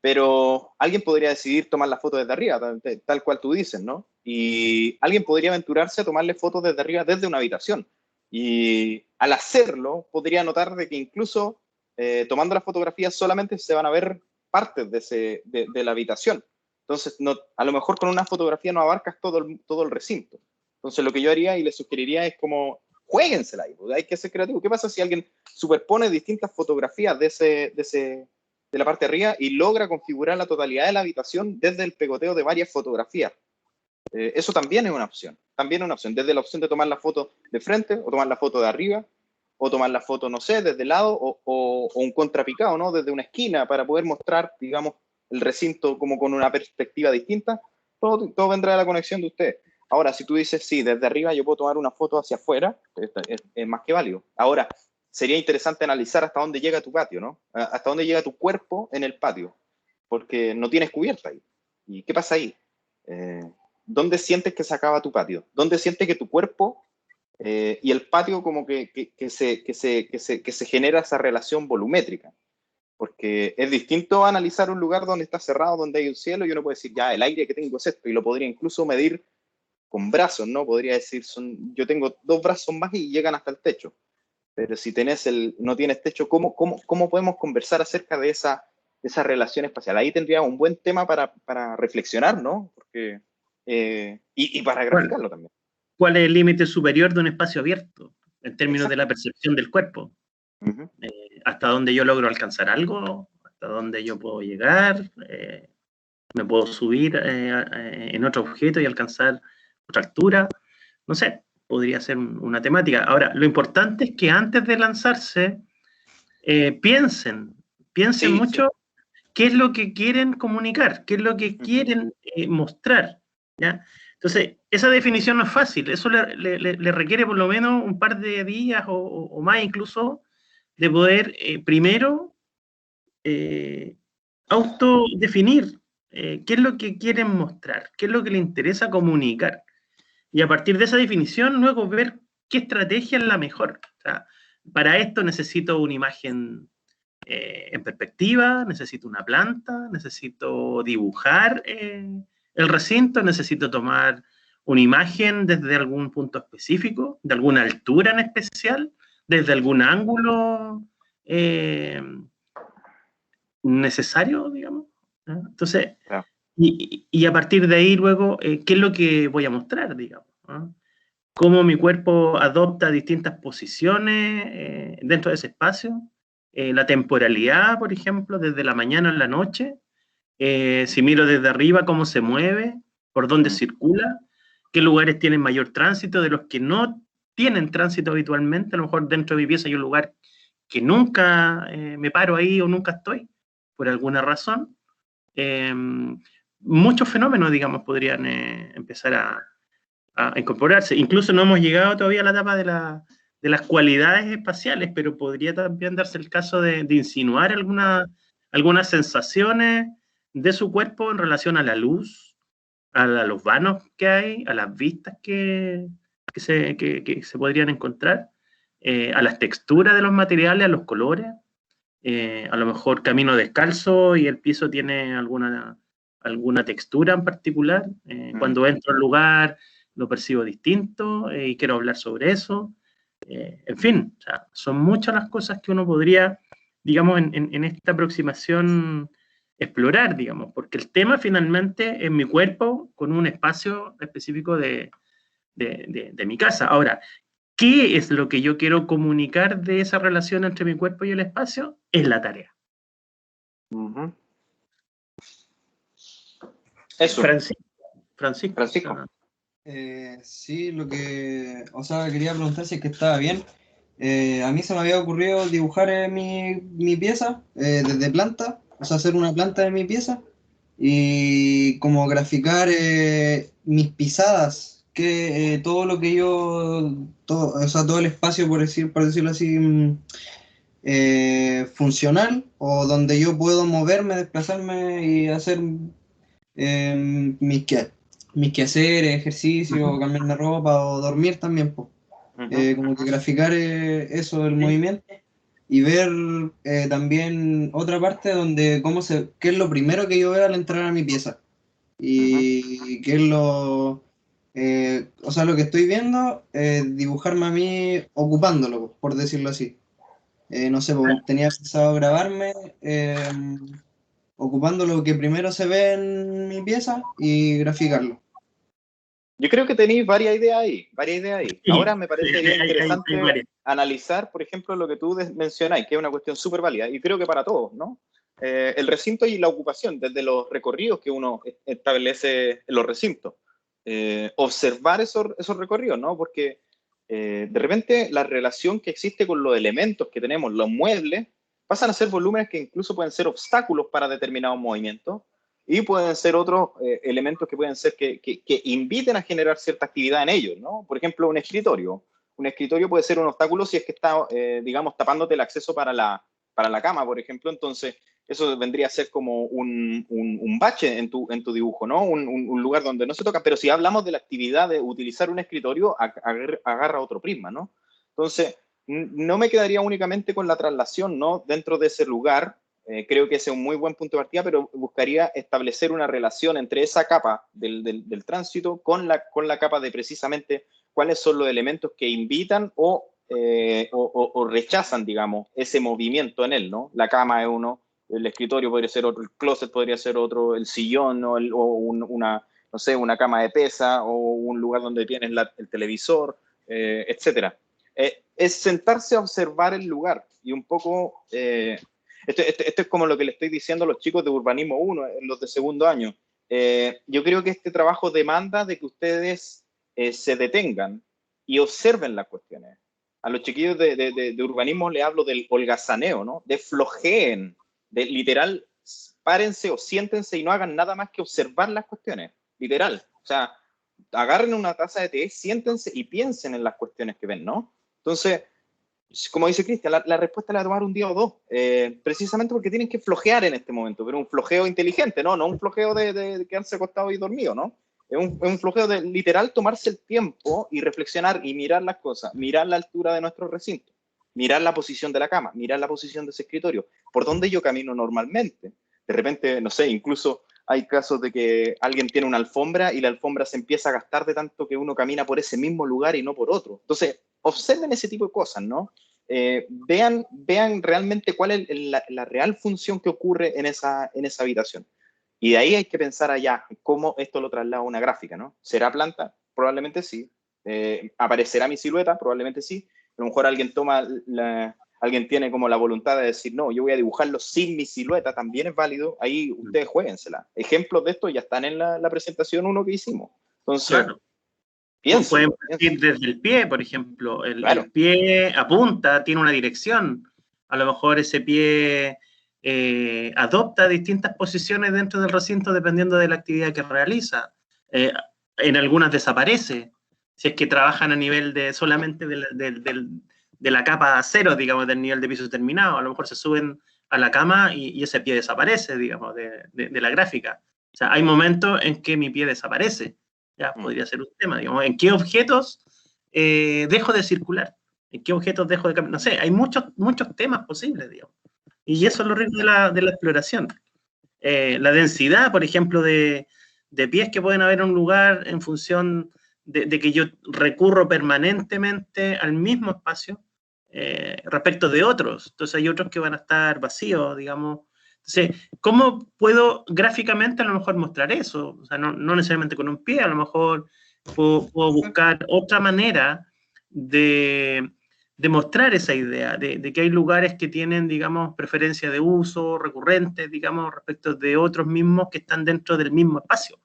pero alguien podría decidir tomar la foto desde arriba, tal cual tú dices, ¿no? Y alguien podría aventurarse a tomarle fotos desde arriba desde una habitación. Y al hacerlo, podría notar de que incluso tomando las fotografías solamente se van a ver partes de la habitación. Entonces, a lo mejor con una fotografía no abarcas todo el recinto. Entonces, lo que yo haría y les sugeriría es como, juéguensela ahí, hay que ser creativo. ¿Qué pasa si alguien superpone distintas fotografías de la parte de arriba y logra configurar la totalidad de la habitación desde el pegoteo de varias fotografías? Eso también es una opción. Desde la opción de tomar la foto de frente, o tomar la foto de arriba, o tomar la foto, no sé, desde el lado, o un contrapicado, ¿no? Desde una esquina, para poder mostrar, digamos, el recinto como con una perspectiva distinta. Todo vendrá de la conexión de ustedes. Ahora, si tú dices, sí, desde arriba yo puedo tomar una foto hacia afuera, es más que válido. Ahora, sería interesante analizar hasta dónde llega tu patio, ¿no? Hasta dónde llega tu cuerpo en el patio, porque no tienes cubierta ahí. ¿Y qué pasa ahí? ¿Dónde sientes que se acaba tu patio? ¿Dónde sientes que tu cuerpo y el patio como que se genera esa relación volumétrica? Porque es distinto analizar un lugar donde está cerrado, donde hay un cielo, y uno puede decir, ya, el aire que tengo es esto, y lo podría incluso medir con brazos, ¿no? Podría decir, yo tengo 2 brazos más y llegan hasta el techo. Pero si no tienes techo, ¿cómo podemos conversar acerca de esa relación espacial? Ahí tendría un buen tema para reflexionar, ¿no? Porque, y para graficarlo también. ¿Cuál es el límite superior de un espacio abierto en términos de la percepción del cuerpo? ¿Hasta dónde yo logro alcanzar algo? ¿Hasta dónde yo puedo llegar? ¿Me puedo subir en otro objeto y alcanzar otra altura? No sé, podría ser una temática. Ahora, lo importante es que antes de lanzarse, piensen mucho qué es lo que quieren comunicar, qué es lo que quieren mostrar, ¿ya? Entonces, esa definición no es fácil, eso le requiere por lo menos un par de días o más incluso de poder primero autodefinir qué es lo que quieren mostrar, qué es lo que les interesa comunicar. Y a partir de esa definición, luego ver qué estrategia es la mejor. O sea, para esto necesito una imagen en perspectiva, necesito una planta, necesito dibujar el recinto, necesito tomar una imagen desde algún punto específico, de alguna altura en especial, desde algún ángulo necesario, digamos. ¿no? Entonces, claro. y a partir de ahí luego, ¿qué es lo que voy a mostrar, digamos? ¿no? Cómo mi cuerpo adopta distintas posiciones dentro de ese espacio, la temporalidad, por ejemplo, desde la mañana a la noche, si miro desde arriba, cómo se mueve, por dónde circula, qué lugares tienen mayor tránsito, de los que no tienen tránsito habitualmente, a lo mejor dentro de mi pieza hay un lugar que nunca me paro ahí o nunca estoy, por alguna razón. Muchos fenómenos, digamos, podrían empezar a incorporarse. Incluso no hemos llegado todavía a la etapa de las cualidades espaciales, pero podría también darse el caso de insinuar algunas sensaciones de su cuerpo en relación a la luz, a los vanos que hay, a las vistas que se podrían encontrar, a las texturas de los materiales, a los colores, a lo mejor camino descalzo y el piso tiene alguna textura en particular. Cuando entro al lugar lo percibo distinto y quiero hablar sobre eso. En fin, o sea, son muchas las cosas que uno podría, digamos, en esta aproximación explorar, digamos, porque el tema finalmente es mi cuerpo con un espacio específico de mi casa. Ahora, qué es lo que yo quiero comunicar de esa relación entre mi cuerpo y el espacio, es la tarea. Eso. Francisco. Sí, o sea, quería preguntar si es que estaba bien. A mí se me había ocurrido dibujar mi pieza desde planta, o sea, hacer una planta de mi pieza y como graficar mis pisadas, que todo lo que o sea, todo el espacio, por decirlo así, funcional, o donde yo puedo moverme, desplazarme y hacer mis quehaceres, ejercicio, cambiarme ropa o dormir también, pues. Como que graficar eso del movimiento y ver también otra parte donde qué es lo primero que yo veo al entrar a mi pieza y qué es o sea, lo que estoy viendo, dibujarme a mí ocupándolo, por decirlo así. No sé, pues, tenía pensado grabarme ocupando lo que primero se ve en mi pieza y graficarlo. Yo creo que tenéis varias ideas ahí. Sí, Ahora me parece sí, interesante hay analizar, por ejemplo, lo que tú mencionáis, que es una cuestión súper válida, y creo que para todos, ¿no? El recinto y la ocupación, desde los recorridos que uno establece en los recintos. Observar esos recorridos, ¿no? Porque de repente la relación que existe con los elementos que tenemos, los muebles, pasan a ser volúmenes que incluso pueden ser obstáculos para determinados movimientos, y pueden ser otros elementos que pueden ser que inviten a generar cierta actividad en ellos, ¿no? Por ejemplo, un escritorio. Un escritorio puede ser un obstáculo si es que está, digamos, tapándote el acceso para la cama, por ejemplo. Entonces, eso vendría a ser como un bache en tu dibujo, ¿no? Un lugar donde no se toca. Pero si hablamos de la actividad de utilizar un escritorio, agarra otro prisma, ¿no? Entonces, no me quedaría únicamente con la traslación, ¿no? Dentro de ese lugar. Creo que ese es un muy buen punto de partida, pero buscaría establecer una relación entre esa capa del tránsito con la capa de precisamente cuáles son los elementos que invitan o rechazan, digamos, ese movimiento en él, ¿no? La cama es uno, el escritorio podría ser otro, el closet podría ser otro, el sillón, ¿no? No sé, una cama de pesa o un lugar donde tienes el televisor, etcétera. Es sentarse a observar el lugar y un poco... Esto es como lo que le estoy diciendo a los chicos de Urbanismo 1, los de segundo año. Yo creo que este trabajo demanda de que ustedes se detengan y observen las cuestiones. A los chiquillos de Urbanismo le hablo del holgazaneo, ¿no? De flojeen, de literal, párense o siéntense y no hagan nada más que observar las cuestiones, literal. O sea, agarren una taza de té, siéntense y piensen en las cuestiones que ven, ¿no? Entonces, como dice Cristian, la respuesta la va a tomar un día o dos, precisamente porque tienen que flojear en este momento, pero un flojeo inteligente, no un flojeo de quedarse acostado y dormido, ¿no? Es un flojeo de literal tomarse el tiempo y reflexionar y mirar las cosas, mirar la altura de nuestro recinto, mirar la posición de la cama, mirar la posición de ese escritorio, por dónde yo camino normalmente. De repente, no sé, incluso hay casos de que alguien tiene una alfombra y la alfombra se empieza a gastar de tanto que uno camina por ese mismo lugar y no por otro. Entonces, observen ese tipo de cosas, ¿no? Vean realmente cuál es la real función que ocurre en esa habitación. Y de ahí hay que pensar allá cómo esto lo traslada a una gráfica, ¿no? ¿Será planta? Probablemente sí. ¿Aparecerá mi silueta? Probablemente sí. A lo mejor alguien tiene como la voluntad de decir, no, yo voy a dibujarlo sin mi silueta, también es válido. Ahí ustedes juéguensela. Ejemplos de esto ya están en la presentación 1 que hicimos. Entonces, claro. Pueden partir desde el pie, por ejemplo. Claro. El pie apunta, tiene una dirección. A lo mejor ese pie adopta distintas posiciones dentro del recinto dependiendo de la actividad que realiza. En algunas desaparece. Si es que trabajan a nivel solamente de la capa cero, digamos, del nivel de piso terminado. A lo mejor se suben a la cama y ese pie desaparece, digamos, de la gráfica. O sea, hay momentos en que mi pie desaparece. Ya podría ser un tema, digamos, ¿en qué objetos dejo de circular? ¿En qué objetos dejo de caminar? No sé, hay muchos temas posibles, digamos. Y eso es lo rico de la exploración. La densidad, por ejemplo, de pies que pueden haber en un lugar en función de que yo recurro permanentemente al mismo espacio respecto de otros. Entonces hay otros que van a estar vacíos, digamos. Entonces, ¿cómo puedo gráficamente a lo mejor mostrar eso? O sea, no necesariamente con un pie, a lo mejor puedo buscar otra manera de mostrar esa idea, de que hay lugares que tienen, digamos, preferencia de uso recurrentes, digamos, respecto de otros mismos que están dentro del mismo espacio.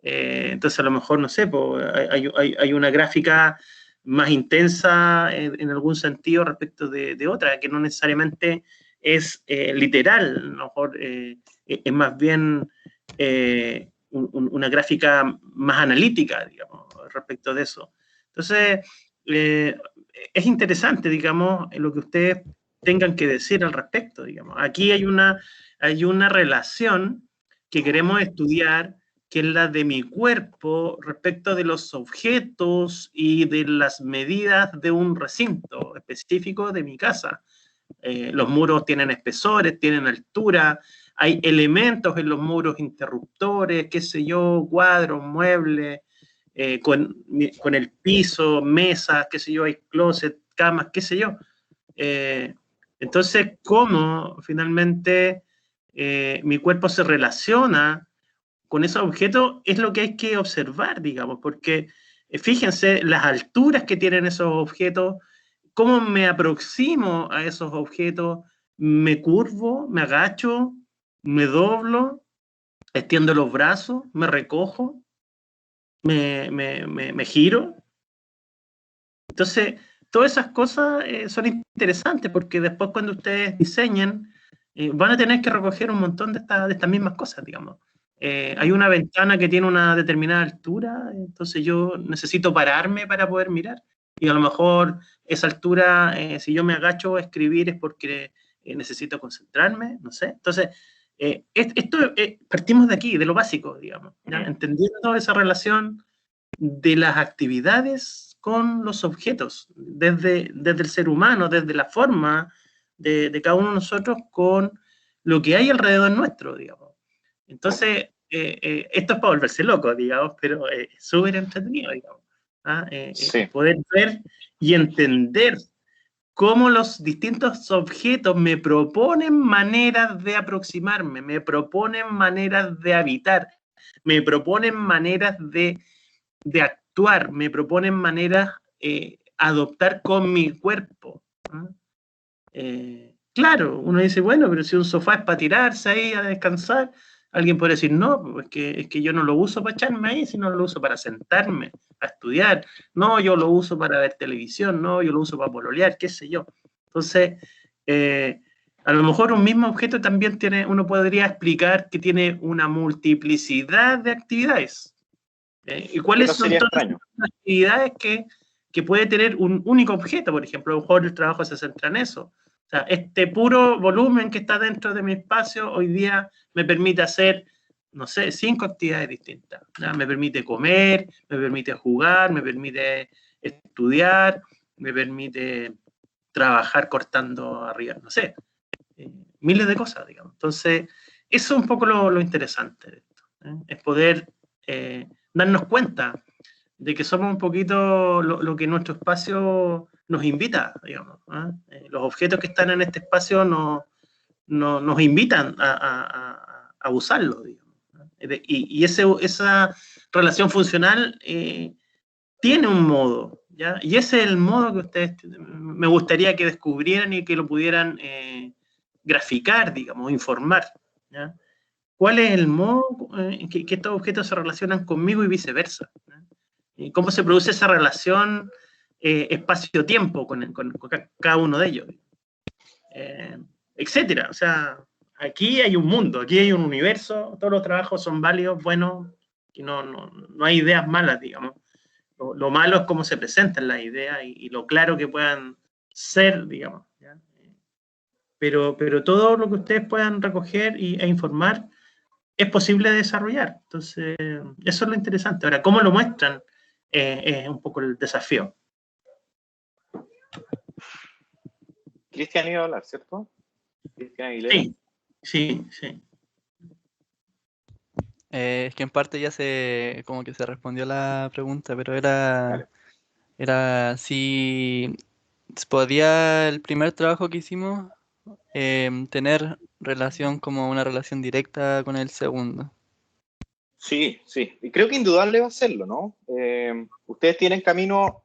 Entonces, a lo mejor, no sé, pues, hay una gráfica más intensa en algún sentido respecto de otra, que no necesariamente es literal, a lo mejor es más bien una gráfica más analítica, digamos, respecto de eso. Entonces, es interesante, digamos, lo que ustedes tengan que decir al respecto, digamos. Aquí hay una relación que queremos estudiar, que es la de mi cuerpo respecto de los objetos y de las medidas de un recinto específico de mi casa. Los muros tienen espesores, tienen altura, hay elementos en los muros, interruptores, qué sé yo, cuadros, muebles, con el piso, mesas, qué sé yo, hay closet, camas, qué sé yo. Entonces, ¿cómo finalmente mi cuerpo se relaciona con esos objetos? Es lo que hay que observar, digamos, porque fíjense las alturas que tienen esos objetos, cómo me aproximo a esos objetos, me curvo, me agacho, me doblo, extiendo los brazos, me recojo, me giro. Entonces, todas esas cosas son interesantes porque después cuando ustedes diseñen, van a tener que recoger un montón de estas mismas cosas, digamos. Hay una ventana que tiene una determinada altura, entonces yo necesito pararme para poder mirar. Y a lo mejor esa altura, si yo me agacho a escribir es porque necesito concentrarme, no sé. Entonces, partimos de aquí, de lo básico, digamos, ¿ya? Entendiendo esa relación de las actividades con los objetos, desde el ser humano, desde la forma de cada uno de nosotros con lo que hay alrededor nuestro, digamos. Entonces, esto es para volverse loco, digamos, pero es súper entretenido, digamos. ¿Ah? Sí. Poder ver y entender cómo los distintos objetos me proponen maneras de aproximarme, me proponen maneras de habitar, me proponen maneras de actuar, me proponen maneras adoptar con mi cuerpo. ¿No? Claro, uno dice, bueno, pero si un sofá es para tirarse ahí a descansar, alguien puede decir, no, es que yo no lo uso para echarme ahí, sino lo uso para sentarme, a estudiar. No, yo lo uso para ver televisión, no, yo lo uso para pololear, qué sé yo. Entonces, a lo mejor un mismo objeto también tiene, uno podría explicar que tiene una multiplicidad de actividades. ¿Y cuáles son todas las actividades que puede tener un único objeto? Por ejemplo, a lo mejor el trabajo se centra en eso. O sea, este puro volumen que está dentro de mi espacio hoy día me permite hacer, no sé, 5 actividades distintas. ¿Ya? Me permite comer, me permite jugar, me permite estudiar, me permite trabajar cortando arriba, no sé, miles de cosas, digamos. Entonces, eso es un poco lo interesante de esto, es poder darnos cuenta de que somos un poquito lo que nuestro espacio nos invita, digamos. Los objetos que están en este espacio nos invitan a usarlos, digamos. Y esa relación funcional tiene un modo, ¿ya? Y ese es el modo que ustedes me gustaría que descubrieran y que lo pudieran graficar, digamos, informar, ¿ya? ¿Cuál es el modo que estos objetos se relacionan conmigo y viceversa? ¿Ya? Y cómo se produce esa relación espacio-tiempo con cada uno de ellos, etcétera. O sea, aquí hay un mundo, aquí hay un universo, todos los trabajos son válidos, buenos, y no hay ideas malas, digamos. Lo malo es cómo se presentan las ideas y lo claro que puedan ser, digamos. ¿Ya? Pero todo lo que ustedes puedan recoger e informar es posible de desarrollar. Entonces, eso es lo interesante. Ahora, ¿cómo lo muestran? Es un poco el desafío. Cristian iba a hablar, ¿cierto? Cristian Aguilera. Sí. Es que en parte ya como que se respondió la pregunta, pero era si podía el primer trabajo que hicimos tener relación como una relación directa con el segundo. Sí, sí. Y creo que indudable va a serlo, ¿no? Ustedes tienen camino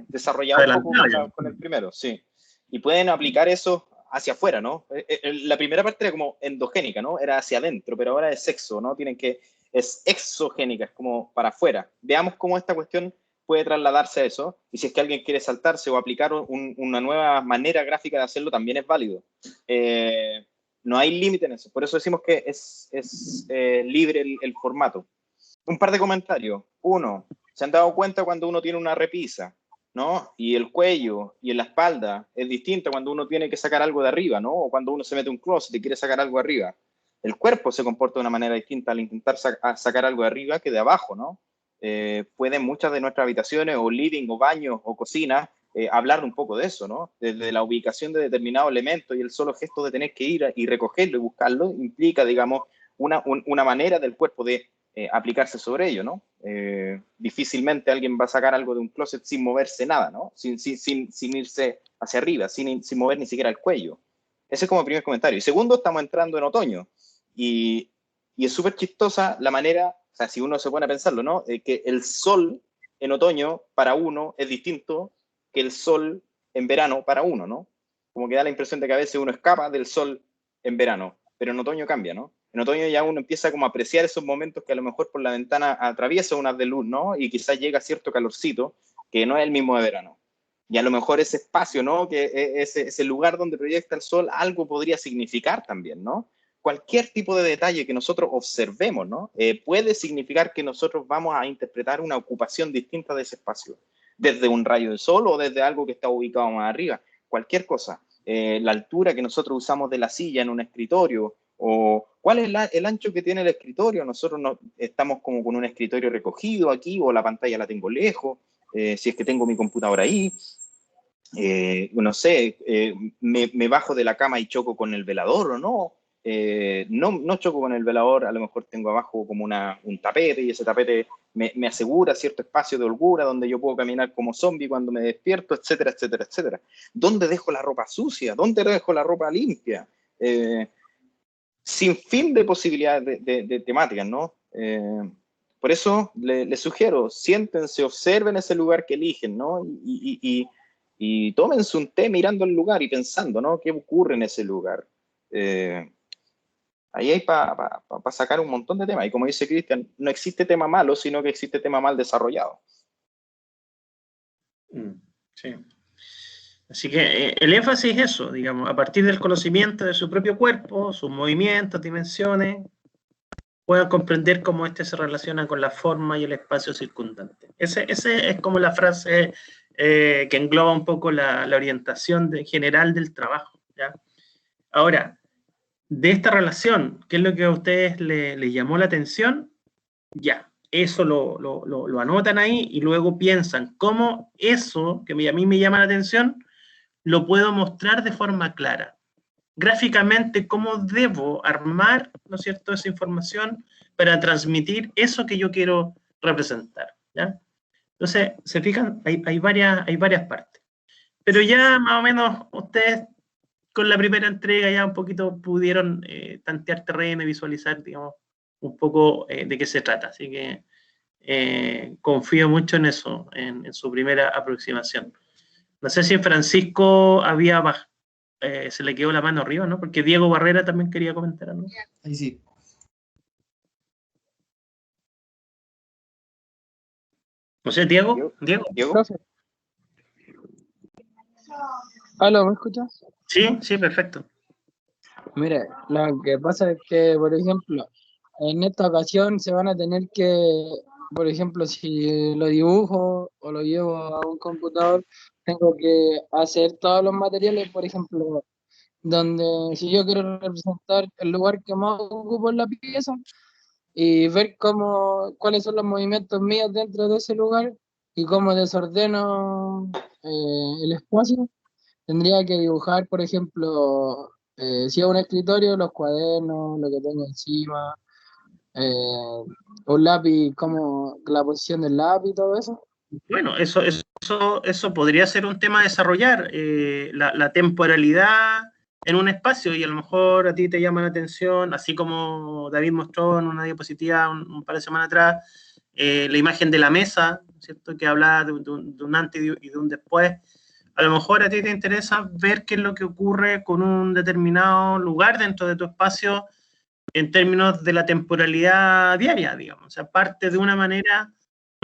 desarrollado un poco Adelantado ya. con el primero, sí. Y pueden aplicar eso hacia afuera, ¿no? La primera parte era como endogénica, ¿no? Era hacia adentro, pero ahora es sexo, ¿no? Es exogénica, es como para afuera. Veamos cómo esta cuestión puede trasladarse a eso. Y si es que alguien quiere saltarse o aplicar una nueva manera gráfica de hacerlo, también es válido. No hay límite en eso. Por eso decimos que es libre el formato. Un par de comentarios. Uno, ¿se han dado cuenta cuando uno tiene una repisa, ¿no? Y el cuello y en la espalda es distinto cuando uno tiene que sacar algo de arriba, ¿no? O cuando uno se mete un closet y quiere sacar algo de arriba. El cuerpo se comporta de una manera distinta al intentar sacar algo de arriba que de abajo, ¿no? Pueden muchas de nuestras habitaciones o living o baños o cocinas hablar un poco de eso, ¿no? Desde la ubicación de determinado elemento y el solo gesto de tener que ir y recogerlo y buscarlo implica, digamos, una manera del cuerpo de aplicarse sobre ello, ¿no? Difícilmente alguien va a sacar algo de un closet sin moverse nada, ¿no? Sin irse hacia arriba, sin mover ni siquiera el cuello. Ese es como el primer comentario. Y segundo, estamos entrando en otoño y es súper chistosa la manera, o sea, si uno se pone a pensarlo, ¿no? Que el sol en otoño para uno es distinto que el sol en verano para uno, ¿no? Como que da la impresión de que a veces uno escapa del sol en verano, pero en otoño cambia, ¿no? En otoño ya uno empieza como a apreciar esos momentos que a lo mejor por la ventana atraviesa unas de luz, ¿no? Y quizás llega cierto calorcito que no es el mismo de verano. Y a lo mejor ese espacio, ¿no? Que ese lugar donde proyecta el sol, algo podría significar también, ¿no? Cualquier tipo de detalle que nosotros observemos, ¿no? Puede significar que nosotros vamos a interpretar una ocupación distinta de ese espacio, desde un rayo de sol o desde algo que está ubicado más arriba, cualquier cosa. La altura que nosotros usamos de la silla en un escritorio, o cuál es el ancho que tiene el escritorio. Nosotros no, estamos como con un escritorio recogido aquí, o la pantalla la tengo lejos, si es que tengo mi computadora ahí. No sé, me bajo de la cama y choco con el velador o no. No choco con el velador, a lo mejor tengo abajo como un tapete y ese tapete me asegura cierto espacio de holgura donde yo puedo caminar como zombie cuando me despierto, etcétera, etcétera, etcétera. ¿Dónde dejo la ropa sucia? ¿Dónde dejo la ropa limpia? Sin fin de posibilidades de temáticas, ¿no? Por eso les sugiero, siéntense, observen ese lugar que eligen, ¿no? Y tómense un té mirando el lugar y pensando, ¿no? ¿Qué ocurre en ese lugar? Ahí hay para sacar un montón de temas. Y como dice Cristian, no existe tema malo, sino que existe tema mal desarrollado. Sí. Así que el énfasis es eso, digamos, a partir del conocimiento de su propio cuerpo, sus movimientos, dimensiones, puedan comprender cómo éste se relaciona con la forma y el espacio circundante. Ese es como la frase que engloba un poco la orientación general del trabajo, ¿ya? Ahora, de esta relación, ¿qué es lo que a ustedes les llamó la atención? Ya, eso lo anotan ahí y luego piensan cómo eso que a mí me llama la atención lo puedo mostrar de forma clara. Gráficamente, cómo debo armar, ¿no es cierto?, esa información para transmitir eso que yo quiero representar, ¿ya? Entonces, se fijan, hay varias partes. Pero ya más o menos ustedes con la primera entrega ya un poquito pudieron tantear terreno y visualizar, digamos, un poco de qué se trata. Así que confío mucho en eso, en su primera aproximación. No sé si Francisco se le quedó la mano arriba, ¿no? Porque Diego Barrera también quería comentar, ¿no? Ahí sí. No sé, Diego. Profe. ¿Aló, me escuchas? Sí, perfecto. Mire, lo que pasa es que, por ejemplo, en esta ocasión se van a tener que, por ejemplo, si lo dibujo o lo llevo a un computador, tengo que hacer todos los materiales, por ejemplo, donde si yo quiero representar el lugar que más ocupo en la pieza y ver cuáles son los movimientos míos dentro de ese lugar y cómo desordeno el espacio. Tendría que dibujar, por ejemplo, si es un escritorio, los cuadernos, lo que tengo encima, un lápiz, como la posición del lápiz y todo eso. Bueno, eso podría ser un tema a desarrollar, la temporalidad en un espacio y a lo mejor a ti te llama la atención, así como David mostró en una diapositiva un par de semanas atrás, la imagen de la mesa, ¿cierto? Que hablaba de un antes y de un después. A lo mejor a ti te interesa ver qué es lo que ocurre con un determinado lugar dentro de tu espacio en términos de la temporalidad diaria, digamos. O sea, parte de una manera,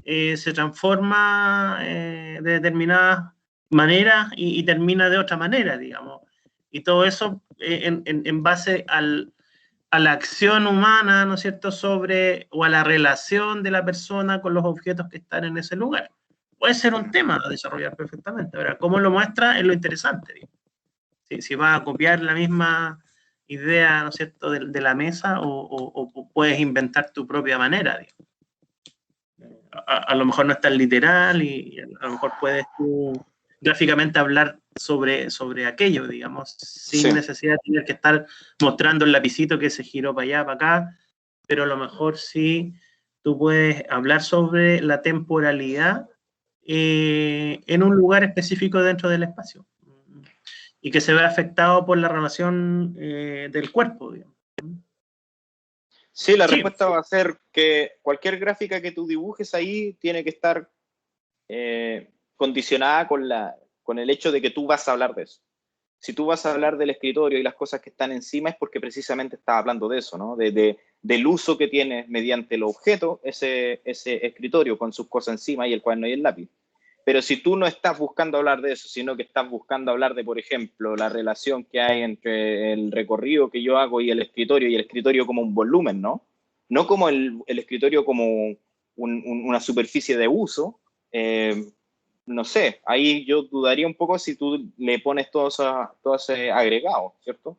se transforma de determinadas maneras y termina de otra manera, digamos. Y todo eso en base a la acción humana, ¿no es cierto?, sobre, o a la relación de la persona con los objetos que están en ese lugar. Puede ser un tema a desarrollar perfectamente. Ahora, cómo lo muestra es lo interesante, digamos. Si va a copiar la misma idea, ¿no es cierto?, de la mesa o puedes inventar tu propia manera, digamos. A lo mejor no es tan literal y a lo mejor puedes tú gráficamente hablar sobre aquello, digamos, sin necesidad de tener que estar mostrando el lapicito que se giró para allá, para acá, pero a lo mejor sí tú puedes hablar sobre la temporalidad en un lugar específico dentro del espacio y que se ve afectado por la relación del cuerpo, digamos. Sí, la respuesta va a ser que cualquier gráfica que tú dibujes ahí tiene que estar condicionada con el hecho de que tú vas a hablar de eso. Si tú vas a hablar del escritorio y las cosas que están encima es porque precisamente estás hablando de eso, ¿no? Del uso que tienes mediante el objeto, ese escritorio con sus cosas encima y el cuaderno y el lápiz. Pero si tú no estás buscando hablar de eso, sino que estás buscando hablar de, por ejemplo, la relación que hay entre el recorrido que yo hago y el escritorio como un volumen, ¿no? No como el escritorio como una superficie de uso, no sé, ahí yo dudaría un poco si tú le pones todo ese agregado, ¿cierto?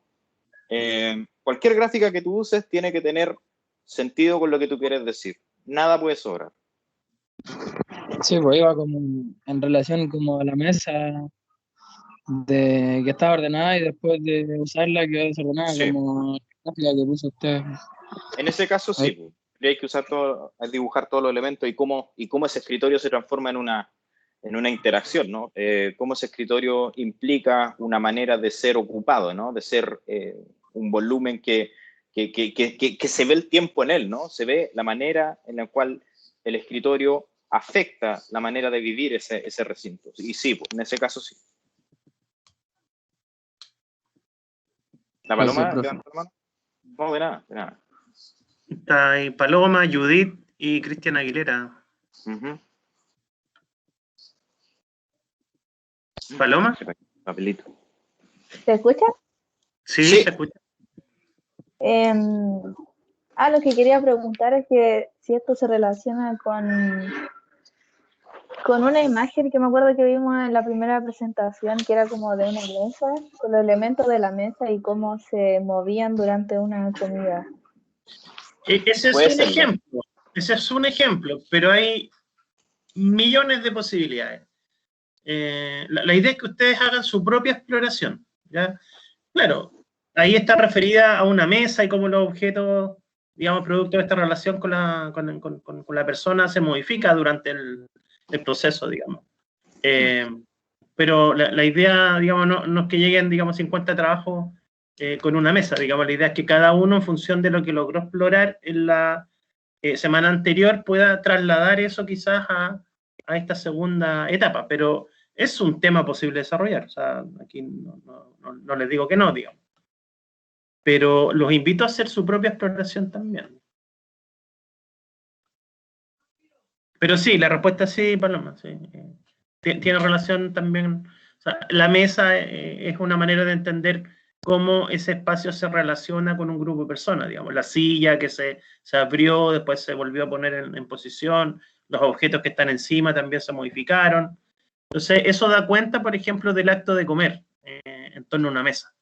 Cualquier gráfica que tú uses tiene que tener sentido con lo que tú quieres decir. Nada puede sobrar. Sí, pues iba como en relación como a la mesa, de que estaba ordenada y después de usarla quedó desordenada, Sí. como la gráfica que puso usted. En ese caso sí, pues. Hay que usar dibujar todos los elementos y cómo ese escritorio se transforma en una interacción, ¿no? Cómo ese escritorio implica una manera de ser ocupado, ¿no? De ser un volumen que se ve el tiempo en él, ¿no? Se ve la manera en la cual el escritorio afecta la manera de vivir ese recinto. Y sí, pues, en ese caso sí. ¿La Paloma? Gracias, ¿Levanta la mano? No, de nada. Está ahí Paloma, Judith y Cristian Aguilera. ¿Paloma? Papelito. ¿Se escucha? Sí, Sí. se escucha. Lo que quería preguntar es que si esto se relaciona con una imagen que me acuerdo que vimos en la primera presentación, que era como de una mesa, con los elementos de la mesa y cómo se movían durante una comida. Ese es un ejemplo, pero hay millones de posibilidades. La idea es que ustedes hagan su propia exploración, ¿ya? Claro, ahí está referida a una mesa y cómo los objetos, digamos, producto de esta relación con la persona se modifica durante el proceso, digamos. Pero la idea, digamos, no es que lleguen, digamos, 50 trabajos con una mesa, digamos, la idea es que cada uno, en función de lo que logró explorar en la semana anterior, pueda trasladar eso quizás a esta segunda etapa, pero es un tema posible de desarrollar, o sea, aquí no les digo que no, digamos. Pero los invito a hacer su propia exploración también. Pero sí, la respuesta es sí, Paloma, sí. Tiene relación también, o sea, la mesa es una manera de entender cómo ese espacio se relaciona con un grupo de personas, digamos, la silla que se abrió, después se volvió a poner en posición, los objetos que están encima también se modificaron. Entonces, eso da cuenta, por ejemplo, del acto de comer en torno a una mesa.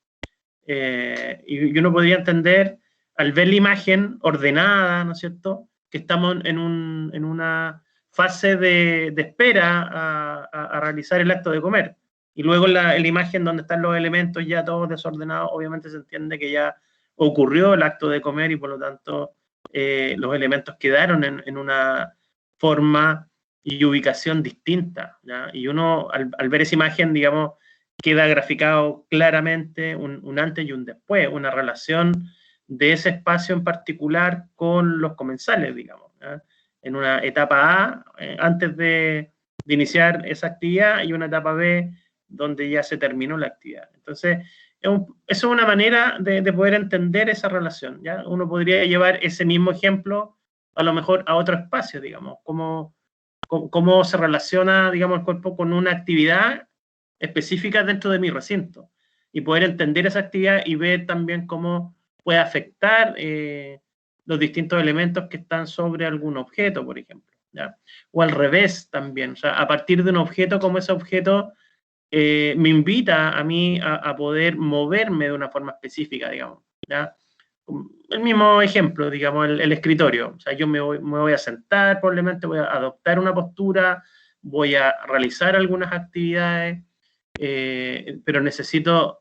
Y uno podría entender, al ver la imagen ordenada, ¿no es cierto?, que estamos en una fase de espera a realizar el acto de comer. Y luego la imagen donde están los elementos ya todos desordenados, obviamente se entiende que ya ocurrió el acto de comer y por lo tanto los elementos quedaron en una forma y ubicación distinta, ¿ya? Y uno al ver esa imagen, digamos, queda graficado claramente un antes y un después, una relación de ese espacio en particular con los comensales, digamos, ¿eh? En una etapa A, antes de iniciar esa actividad, y una etapa B, donde ya se terminó la actividad. Entonces, eso es una manera de poder entender esa relación, ¿ya? Uno podría llevar ese mismo ejemplo a lo mejor a otro espacio, digamos, cómo se relaciona, digamos, el cuerpo con una actividad específica dentro de mi recinto, y poder entender esa actividad y ver también cómo puede afectar los distintos elementos que están sobre algún objeto, por ejemplo, ¿ya? O al revés también, o sea, a partir de un objeto, como ese objeto me invita a mí a poder moverme de una forma específica, digamos, ¿ya? El mismo ejemplo, digamos, el escritorio. O sea, yo me voy a sentar, probablemente voy a adoptar una postura, voy a realizar algunas actividades, pero necesito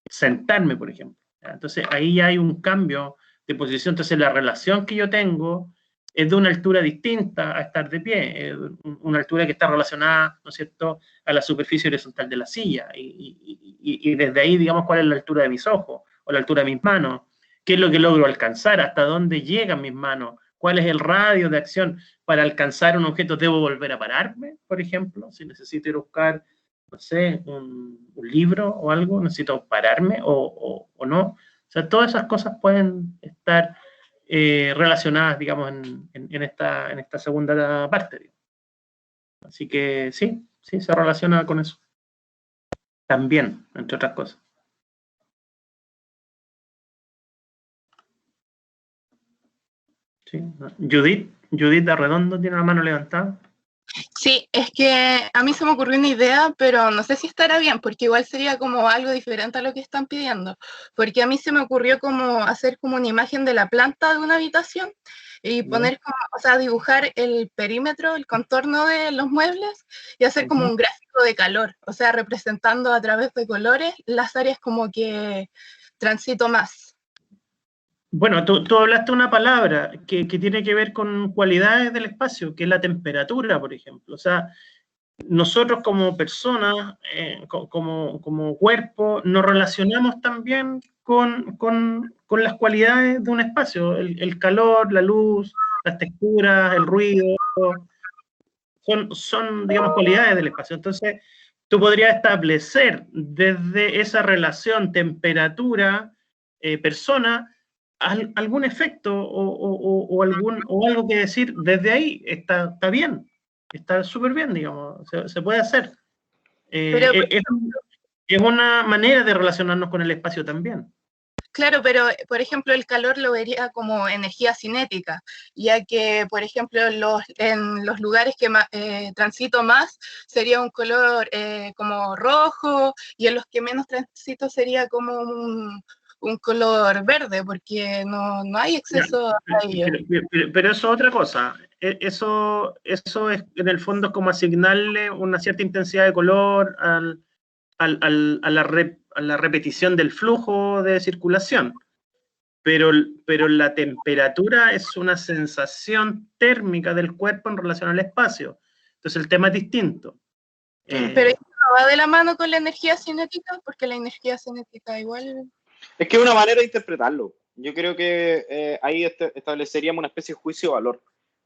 sentarme, por ejemplo, ¿ya? Entonces, ahí ya hay un cambio de posición. Entonces, la relación que yo tengo es de una altura distinta a estar de pie, una altura que está relacionada, ¿no es cierto?, a la superficie horizontal de la silla, y desde ahí, digamos, cuál es la altura de mis ojos, o la altura de mis manos, qué es lo que logro alcanzar, hasta dónde llegan mis manos, cuál es el radio de acción para alcanzar un objeto. ¿Debo volver a pararme, por ejemplo? Si necesito ir a buscar, no sé, un libro o algo, necesito pararme o no. O sea, todas esas cosas pueden estar relacionadas, digamos, en esta segunda parte, digamos. Así que sí, se relaciona con eso. También, entre otras cosas. Sí. Judith Arredondo tiene la mano levantada. Sí, es que a mí se me ocurrió una idea, pero no sé si estará bien, porque igual sería como algo diferente a lo que están pidiendo, porque a mí se me ocurrió como hacer como una imagen de la planta de una habitación y poner como, o sea, dibujar el perímetro, el contorno de los muebles y hacer como un gráfico de calor, o sea, representando a través de colores las áreas como que transito más. Bueno, tú hablaste una palabra que tiene que ver con cualidades del espacio, que es la temperatura, por ejemplo. O sea, nosotros como personas, como cuerpo, nos relacionamos también con las cualidades de un espacio, el calor, la luz, las texturas, el ruido, son, digamos, cualidades del espacio. Entonces, tú podrías establecer desde esa relación temperatura, persona, algún efecto o algo que decir desde ahí. Está bien, está súper bien, digamos, se puede hacer. Es una manera de relacionarnos con el espacio también. Claro, pero por ejemplo el calor lo vería como energía cinética, ya que por ejemplo en los lugares que transito más sería un color como rojo, y en los que menos transito sería como un color verde, porque no hay exceso a ello. Pero eso es otra cosa. Eso es en el fondo como asignarle una cierta intensidad de color a la repetición del flujo de circulación. Pero la temperatura es una sensación térmica del cuerpo en relación al espacio. Entonces el tema es distinto. Pero eso no va de la mano con la energía cinética, porque la energía cinética igual... Es que es una manera de interpretarlo. Yo creo que ahí estableceríamos una especie de juicio de valor.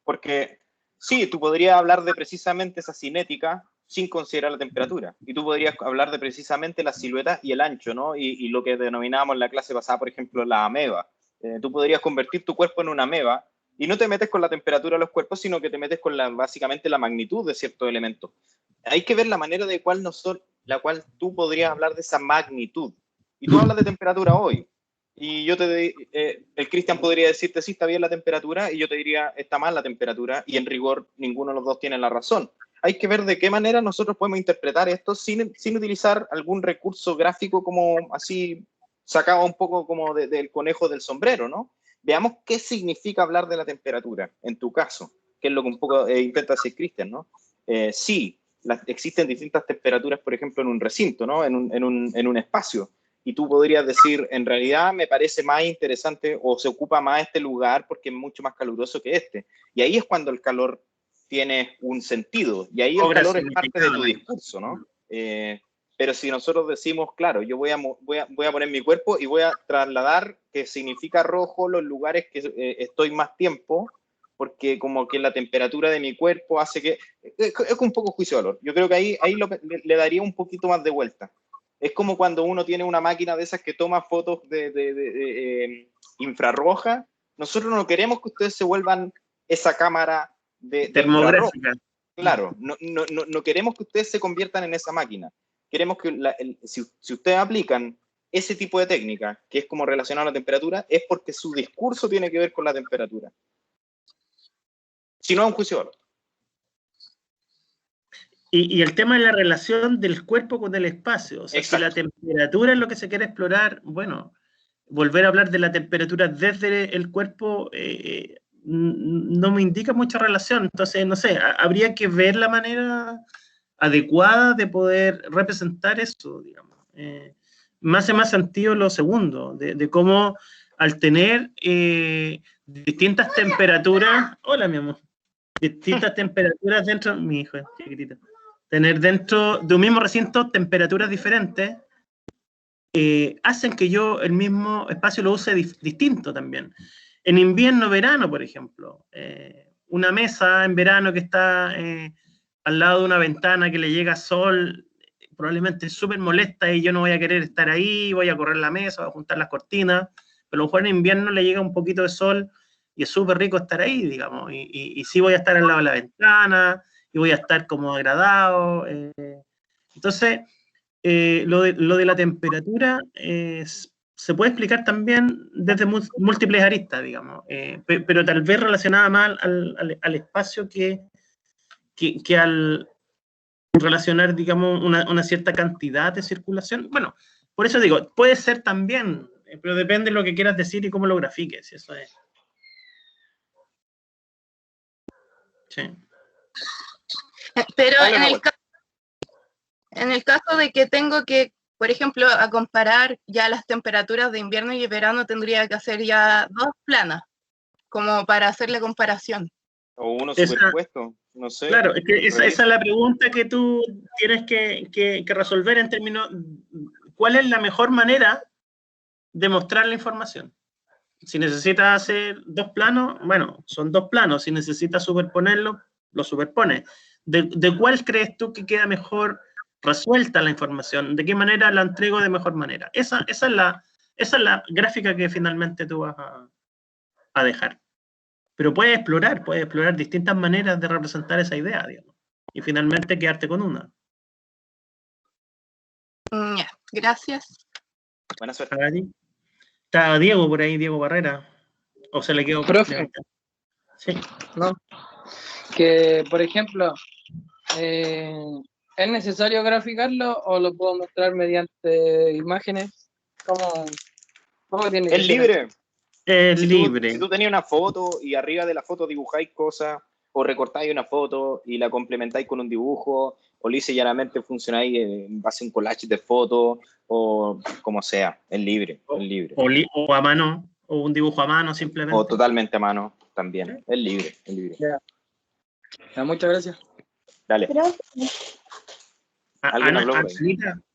Porque sí, tú podrías hablar de precisamente esa cinética sin considerar la temperatura. Y tú podrías hablar de precisamente la silueta y el ancho, ¿no? Y lo que denominábamos en la clase pasada, por ejemplo, la ameba. Tú podrías convertir tu cuerpo en una ameba y no te metes con la temperatura de los cuerpos, sino que te metes con básicamente la magnitud de ciertos elementos. Hay que ver la manera de la cual tú podrías hablar de esa magnitud. Y tú hablas de temperatura hoy. Y yo el Cristian podría decirte, sí, está bien la temperatura, y yo te diría, está mal la temperatura, y en rigor ninguno de los dos tiene la razón. Hay que ver de qué manera nosotros podemos interpretar esto sin utilizar algún recurso gráfico como así sacado un poco como del conejo del sombrero, ¿no? Veamos qué significa hablar de la temperatura, en tu caso, que es lo que un poco intenta decir Cristian, ¿no? Sí, existen distintas temperaturas, por ejemplo, en un recinto, ¿no? En un espacio. Y tú podrías decir, en realidad me parece más interesante o se ocupa más este lugar porque es mucho más caluroso que este. Y ahí es cuando el calor tiene un sentido. Y ahí el calor es parte de tu discurso, ¿no? Pero si nosotros decimos, claro, yo voy a poner mi cuerpo y voy a trasladar, que significa rojo, los lugares que estoy más tiempo, porque como que la temperatura de mi cuerpo hace que... Es un poco juicio de valor. Yo creo que ahí le daría un poquito más de vuelta. Es como cuando uno tiene una máquina de esas que toma fotos de infrarroja. Nosotros no queremos que ustedes se vuelvan esa cámara de termográfica. Claro, no queremos que ustedes se conviertan en esa máquina. Queremos que si ustedes aplican ese tipo de técnica, que es como relacionar la temperatura, es porque su discurso tiene que ver con la temperatura. Si no, es un juicio de valor. Y el tema de la relación del cuerpo con el espacio. O sea, si la temperatura es lo que se quiere explorar, bueno, volver a hablar de la temperatura desde el cuerpo no me indica mucha relación. Entonces, no sé, habría que ver la manera adecuada de poder representar eso, digamos. Me hace más sentido lo segundo, de cómo al tener distintas temperaturas, hola mi amor, distintas temperaturas dentro, mi hijo es chiquitito, tener dentro de un mismo recinto temperaturas diferentes, hacen que yo el mismo espacio lo use distinto también. En invierno, verano, por ejemplo, una mesa en verano que está al lado de una ventana que le llega sol, probablemente es súper molesta y yo no voy a querer estar ahí, voy a correr la mesa, voy a juntar las cortinas, pero a lo mejor en invierno le llega un poquito de sol y es súper rico estar ahí, digamos, y sí voy a estar al lado de la ventana y voy a estar como agradado. Entonces, lo de la temperatura se puede explicar también desde múltiples aristas, digamos, pero tal vez relacionada más al espacio que al relacionar, digamos, una cierta cantidad de circulación. Bueno, por eso digo, puede ser también, pero depende de lo que quieras decir y cómo lo grafiques, eso es. Sí. Pero en el caso de que tengo que, por ejemplo, a comparar ya las temperaturas de invierno y verano, tendría que hacer ya 2 planas, como para hacer la comparación. O uno superpuesto, no sé. Claro, es que esa es la pregunta que tú tienes que resolver en términos, ¿cuál es la mejor manera de mostrar la información? Si necesitas hacer 2 planos, bueno, son 2 planos. Si necesitas superponerlo, lo superpones. ¿De cuál crees tú que queda mejor resuelta la información? ¿De qué manera la entrego de mejor manera? Esa es la gráfica que finalmente tú vas a dejar. Pero puedes explorar distintas maneras de representar esa idea, digamos, y finalmente quedarte con una. Ya, gracias. Buena suerte. Está Diego por ahí, Diego Barrera. ¿O se le quedó? Profe. Sí. No. Que, por ejemplo, ¿es necesario graficarlo o lo puedo mostrar mediante imágenes? ¿Cómo tiene que ser? Es libre. Es libre. Si tú tenías una foto y arriba de la foto dibujáis cosas, o recortáis una foto y la complementáis con un dibujo, o lisa y llanamente funcionáis en base a un collage de fotos, o como sea, es libre. O a mano, o un dibujo a mano simplemente. O totalmente a mano también, es libre. Ya, muchas gracias. Dale.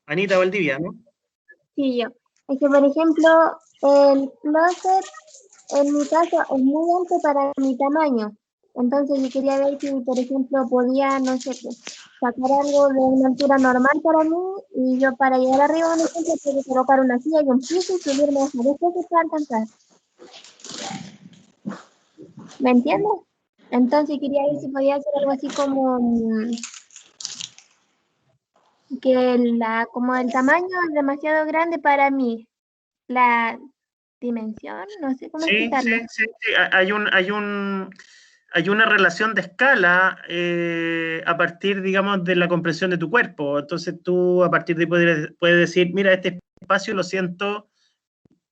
Anita Valdivia, ¿no? Sí, yo. Es que, por ejemplo, el closet, en mi caso, es muy alto para mi tamaño. Entonces yo quería ver si, por ejemplo, podía, no sé, sacar algo de una altura normal para mí y yo para llegar arriba, por ejemplo, tengo que colocar una silla y un piso y subirme hasta después para alcanzar. ¿Me entiendes? Entonces quería ver si podía hacer algo así como que como el tamaño es demasiado grande para mí. La dimensión, no sé cómo explicarlo. Sí. Hay una relación de escala a partir, digamos, de la comprensión de tu cuerpo. Entonces tú a partir de ahí puedes decir, mira, este espacio lo siento,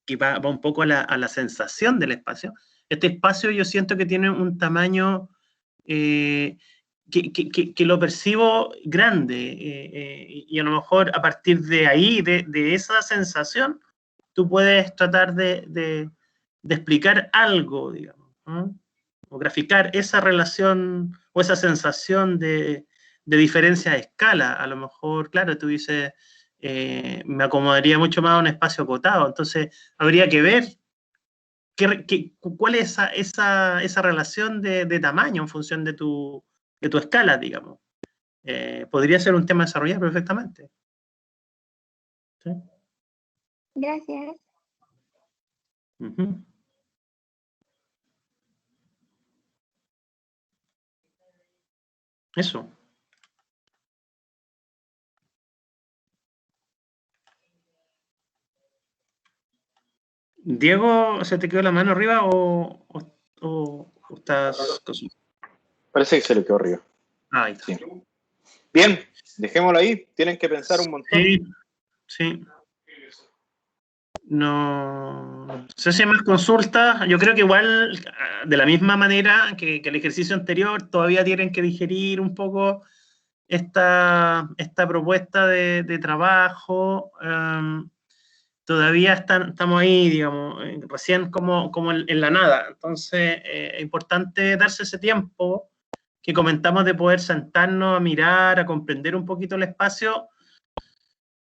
que va un poco a la sensación del espacio. Este espacio yo siento que tiene un tamaño que lo percibo grande y a lo mejor a partir de ahí, de esa sensación, tú puedes tratar de explicar algo, digamos, ¿no? O graficar esa relación o esa sensación de diferencia de escala. A lo mejor, claro, tú dices, me acomodaría mucho más a un espacio acotado. Entonces, habría que ver cuál es esa relación de tamaño en función de tu escala, digamos. Podría ser un tema a desarrollar perfectamente. ¿Sí? Gracias. Uh-huh. Eso. Diego, ¿se te quedó la mano arriba o estás...? Parece que se le quedó arriba. Ahí está. Sí. Bien, dejémoslo ahí. Tienen que pensar un montón. Sí. No sé si hay más consultas. Yo creo que igual, de la misma manera que el ejercicio anterior, todavía tienen que digerir un poco esta propuesta de trabajo. Todavía estamos ahí, digamos, recién como en la nada. Entonces, es importante darse ese tiempo que comentamos de poder sentarnos a mirar, a comprender un poquito el espacio,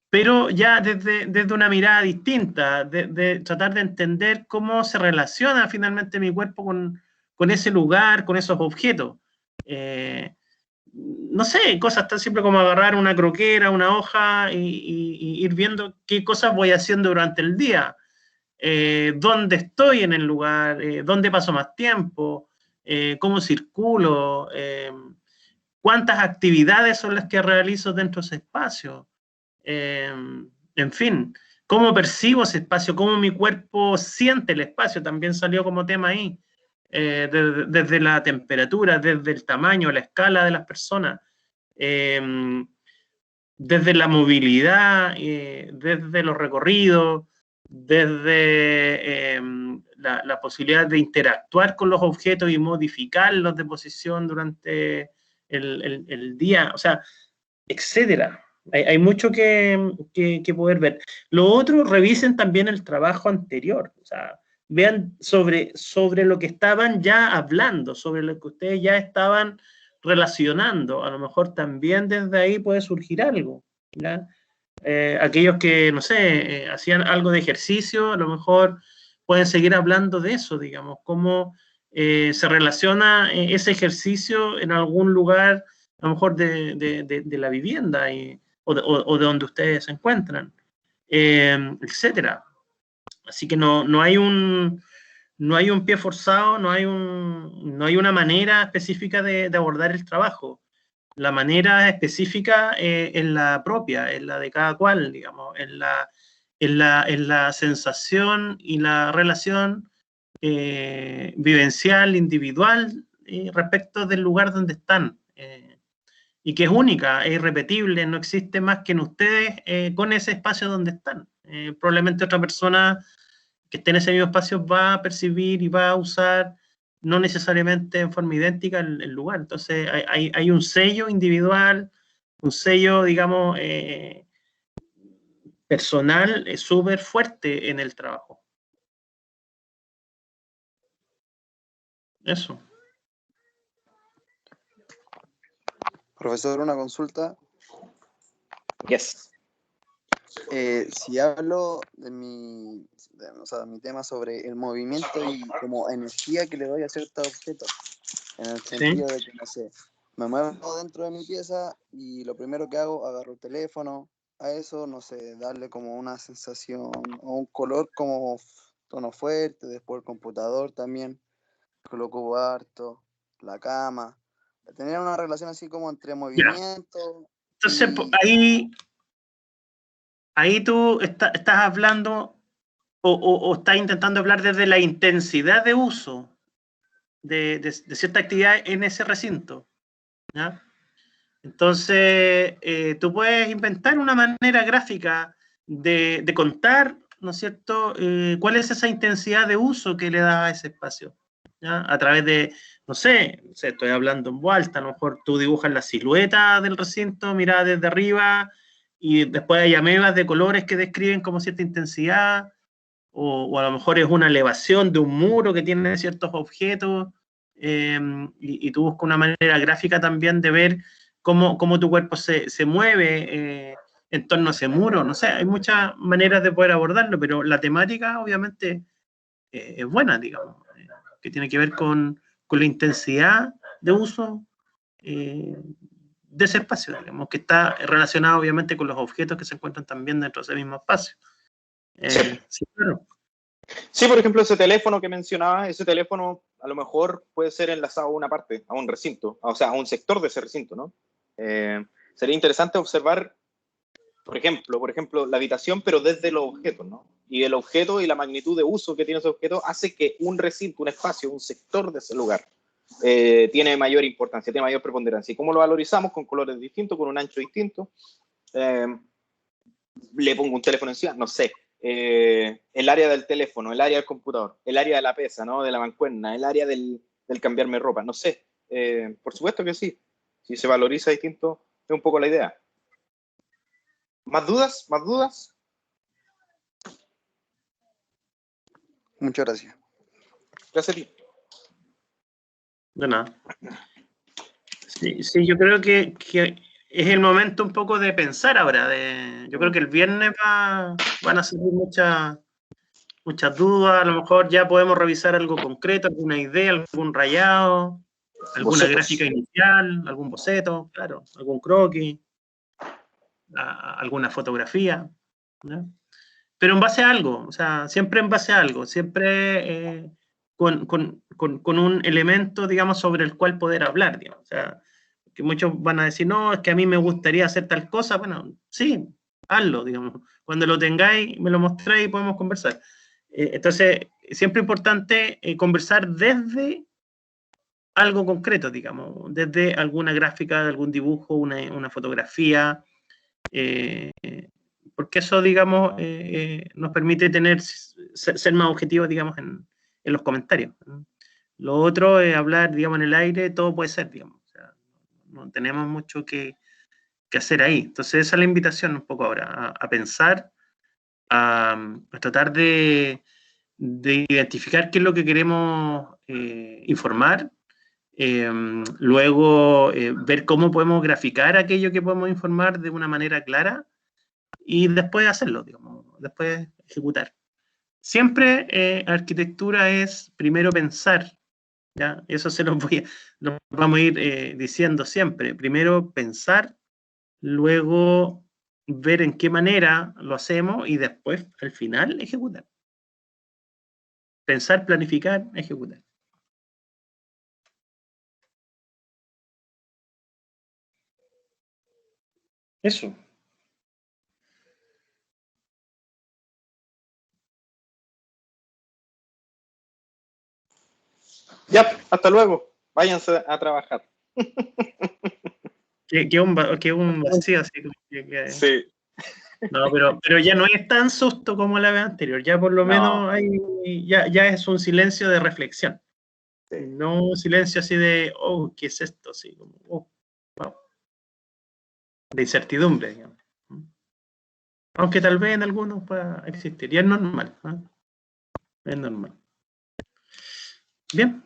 pero ya desde una mirada distinta, de tratar de entender cómo se relaciona finalmente mi cuerpo con ese lugar, con esos objetos. No sé, cosas tan simples como agarrar una croquera, una hoja y ir viendo qué cosas voy haciendo durante el día, dónde estoy en el lugar, dónde paso más tiempo, cómo circulo, cuántas actividades son las que realizo dentro de ese espacio. En fin, cómo percibo ese espacio, cómo mi cuerpo siente el espacio, también salió como tema ahí, desde la temperatura, desde el tamaño, la escala de las personas, desde la movilidad, desde los recorridos, desde la posibilidad de interactuar con los objetos y modificarlos de posición durante el día, o sea, etcétera. Hay mucho que poder ver. Lo otro, revisen también el trabajo anterior, o sea, vean sobre lo que estaban ya hablando, sobre lo que ustedes ya estaban relacionando. A lo mejor también desde ahí puede surgir algo, ¿ya? Aquellos que, no sé, hacían algo de ejercicio, a lo mejor pueden seguir hablando de eso, digamos, cómo se relaciona ese ejercicio en algún lugar, a lo mejor de la vivienda o de donde ustedes se encuentran, etcétera. Así que no hay un pie forzado, no hay una manera específica de abordar el trabajo. La manera específica es la propia, es la de cada cual, digamos, es la sensación y la relación vivencial, individual, respecto del lugar donde están. Y que es única, es irrepetible, no existe más que en ustedes con ese espacio donde están. Probablemente otra persona que esté en ese mismo espacio va a percibir y va a usar, no necesariamente en forma idéntica, el lugar. Entonces hay un sello individual, un sello, digamos, personal, súper fuerte en el trabajo. Eso. Profesor, una consulta. Yes. Si hablo de mi tema sobre el movimiento y como energía que le doy a ciertos objetos, en el sentido de que, no sé, me muevo dentro de mi pieza y lo primero que hago, agarro el teléfono, a eso, no sé, darle como una sensación o un color como tono fuerte, después el computador también, que lo ocupo harto, la cama, tener una relación así como entre movimiento. Entonces, ahí tú estás hablando o estás intentando hablar desde la intensidad de uso de cierta actividad en ese recinto, ¿ya? Entonces, tú puedes inventar una manera gráfica de contar, ¿no es cierto?, cuál es esa intensidad de uso que le das a ese espacio, ¿ya? A través de, no sé, estoy hablando en voz alta, a lo mejor tú dibujas la silueta del recinto, mirada desde arriba, y después hay amebas de colores que describen como cierta intensidad, o a lo mejor es una elevación de un muro que tiene ciertos objetos, y tú buscas una manera gráfica también de ver cómo tu cuerpo se mueve en torno a ese muro, no sé, hay muchas maneras de poder abordarlo, pero la temática obviamente es buena, digamos, que tiene que ver con la intensidad de uso de ese espacio, digamos, que está relacionado obviamente con los objetos que se encuentran también dentro de ese mismo espacio. Sí, claro. Sí, por ejemplo, ese teléfono que mencionaba, ese teléfono a lo mejor puede ser enlazado a una parte, a un recinto, o sea, a un sector de ese recinto, ¿no? Sería interesante observar, por ejemplo, la habitación, pero desde los objetos, ¿no? Y el objeto y la magnitud de uso que tiene ese objeto hace que un recinto, un espacio, un sector de ese lugar tiene mayor importancia, tiene mayor preponderancia. ¿Y cómo lo valorizamos? Con colores distintos, con un ancho distinto. Le pongo un teléfono encima, no sé. El área del teléfono, el área del computador, el área de la pesa, ¿no? De la mancuerna, el área del cambiarme ropa, no sé. Por supuesto que sí. Si se valoriza distinto, es un poco la idea. ¿Más dudas? ¿Más dudas? Muchas gracias. Gracias a ti. De nada. Sí, yo creo que es el momento un poco de pensar ahora. Yo creo que el viernes van a salir muchas dudas. A lo mejor ya podemos revisar algo concreto, alguna idea, algún rayado, alguna gráfica inicial, algún boceto, claro, algún croquis, alguna fotografía, ¿no? Pero en base a algo, o sea, siempre en base a algo, siempre con un elemento, digamos, sobre el cual poder hablar, digamos. O sea, que muchos van a decir, no, es que a mí me gustaría hacer tal cosa. Bueno, sí, hazlo, digamos. Cuando lo tengáis, me lo mostráis y podemos conversar. Entonces, siempre es importante conversar desde algo concreto, digamos, desde alguna gráfica, algún dibujo, una fotografía, porque eso, digamos, nos permite ser más objetivos, digamos, en los comentarios. Lo otro es hablar, digamos, en el aire, todo puede ser, digamos. O sea, no tenemos mucho que hacer ahí. Entonces, esa es la invitación un poco ahora, a pensar, a tratar de identificar qué es lo que queremos informar, luego ver cómo podemos graficar aquello que podemos informar de una manera clara y después hacerlo, digamos, después ejecutar. Siempre arquitectura es primero pensar, ¿ya? Eso lo vamos a ir diciendo siempre. Primero pensar, luego ver en qué manera lo hacemos y después, al final, ejecutar. Pensar, planificar, ejecutar. Eso. Ya, hasta luego. Váyanse a trabajar. Que un vacío así. Sí. No, pero ya no es tan susto como la vez anterior. Ya por lo menos ya es un silencio de reflexión. Sí. No un silencio así de, oh, ¿qué es esto? Así como, oh, wow. De incertidumbre, digamos. Aunque tal vez en algunos pueda existir. Y es normal. Es normal. Bien.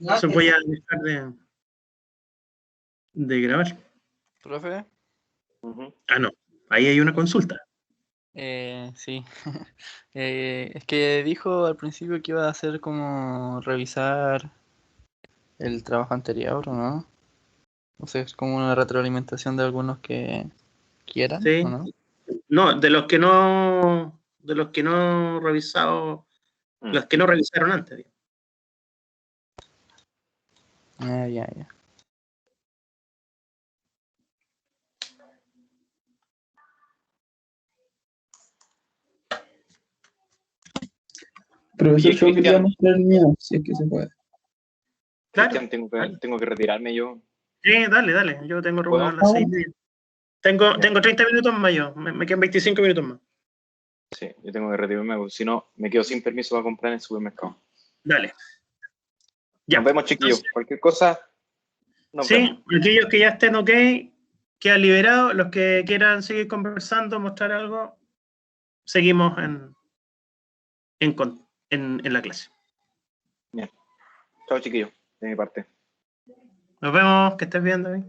Eso voy a dejar de grabar. ¿Profe? No. Ahí hay una consulta. Sí. Es que dijo al principio que iba a hacer como revisar el trabajo anterior, ¿no? O sea, es como una retroalimentación de algunos que quieran, sí. ¿o no? No, de los que no he revisado, los que no revisaron antes, digamos. Ya. Profesor, yo quería mostrar el mío, si es que se puede. Claro. Cristian, tengo que retirarme yo. Sí, dale. Yo tengo reunión a las 6:10. Tengo 30 minutos más yo. Me quedan 25 minutos más. Sí, yo tengo que retirarme, si no, me quedo sin permiso para comprar en el supermercado. Dale. Ya. Nos vemos, chiquillos. Entonces, cualquier cosa, nos vemos. Aquellos que ya estén ok, quedan liberados. Los que quieran seguir conversando, mostrar algo, seguimos en la clase. Bien. Chao, chiquillos, de mi parte. Nos vemos, que estés bien, David.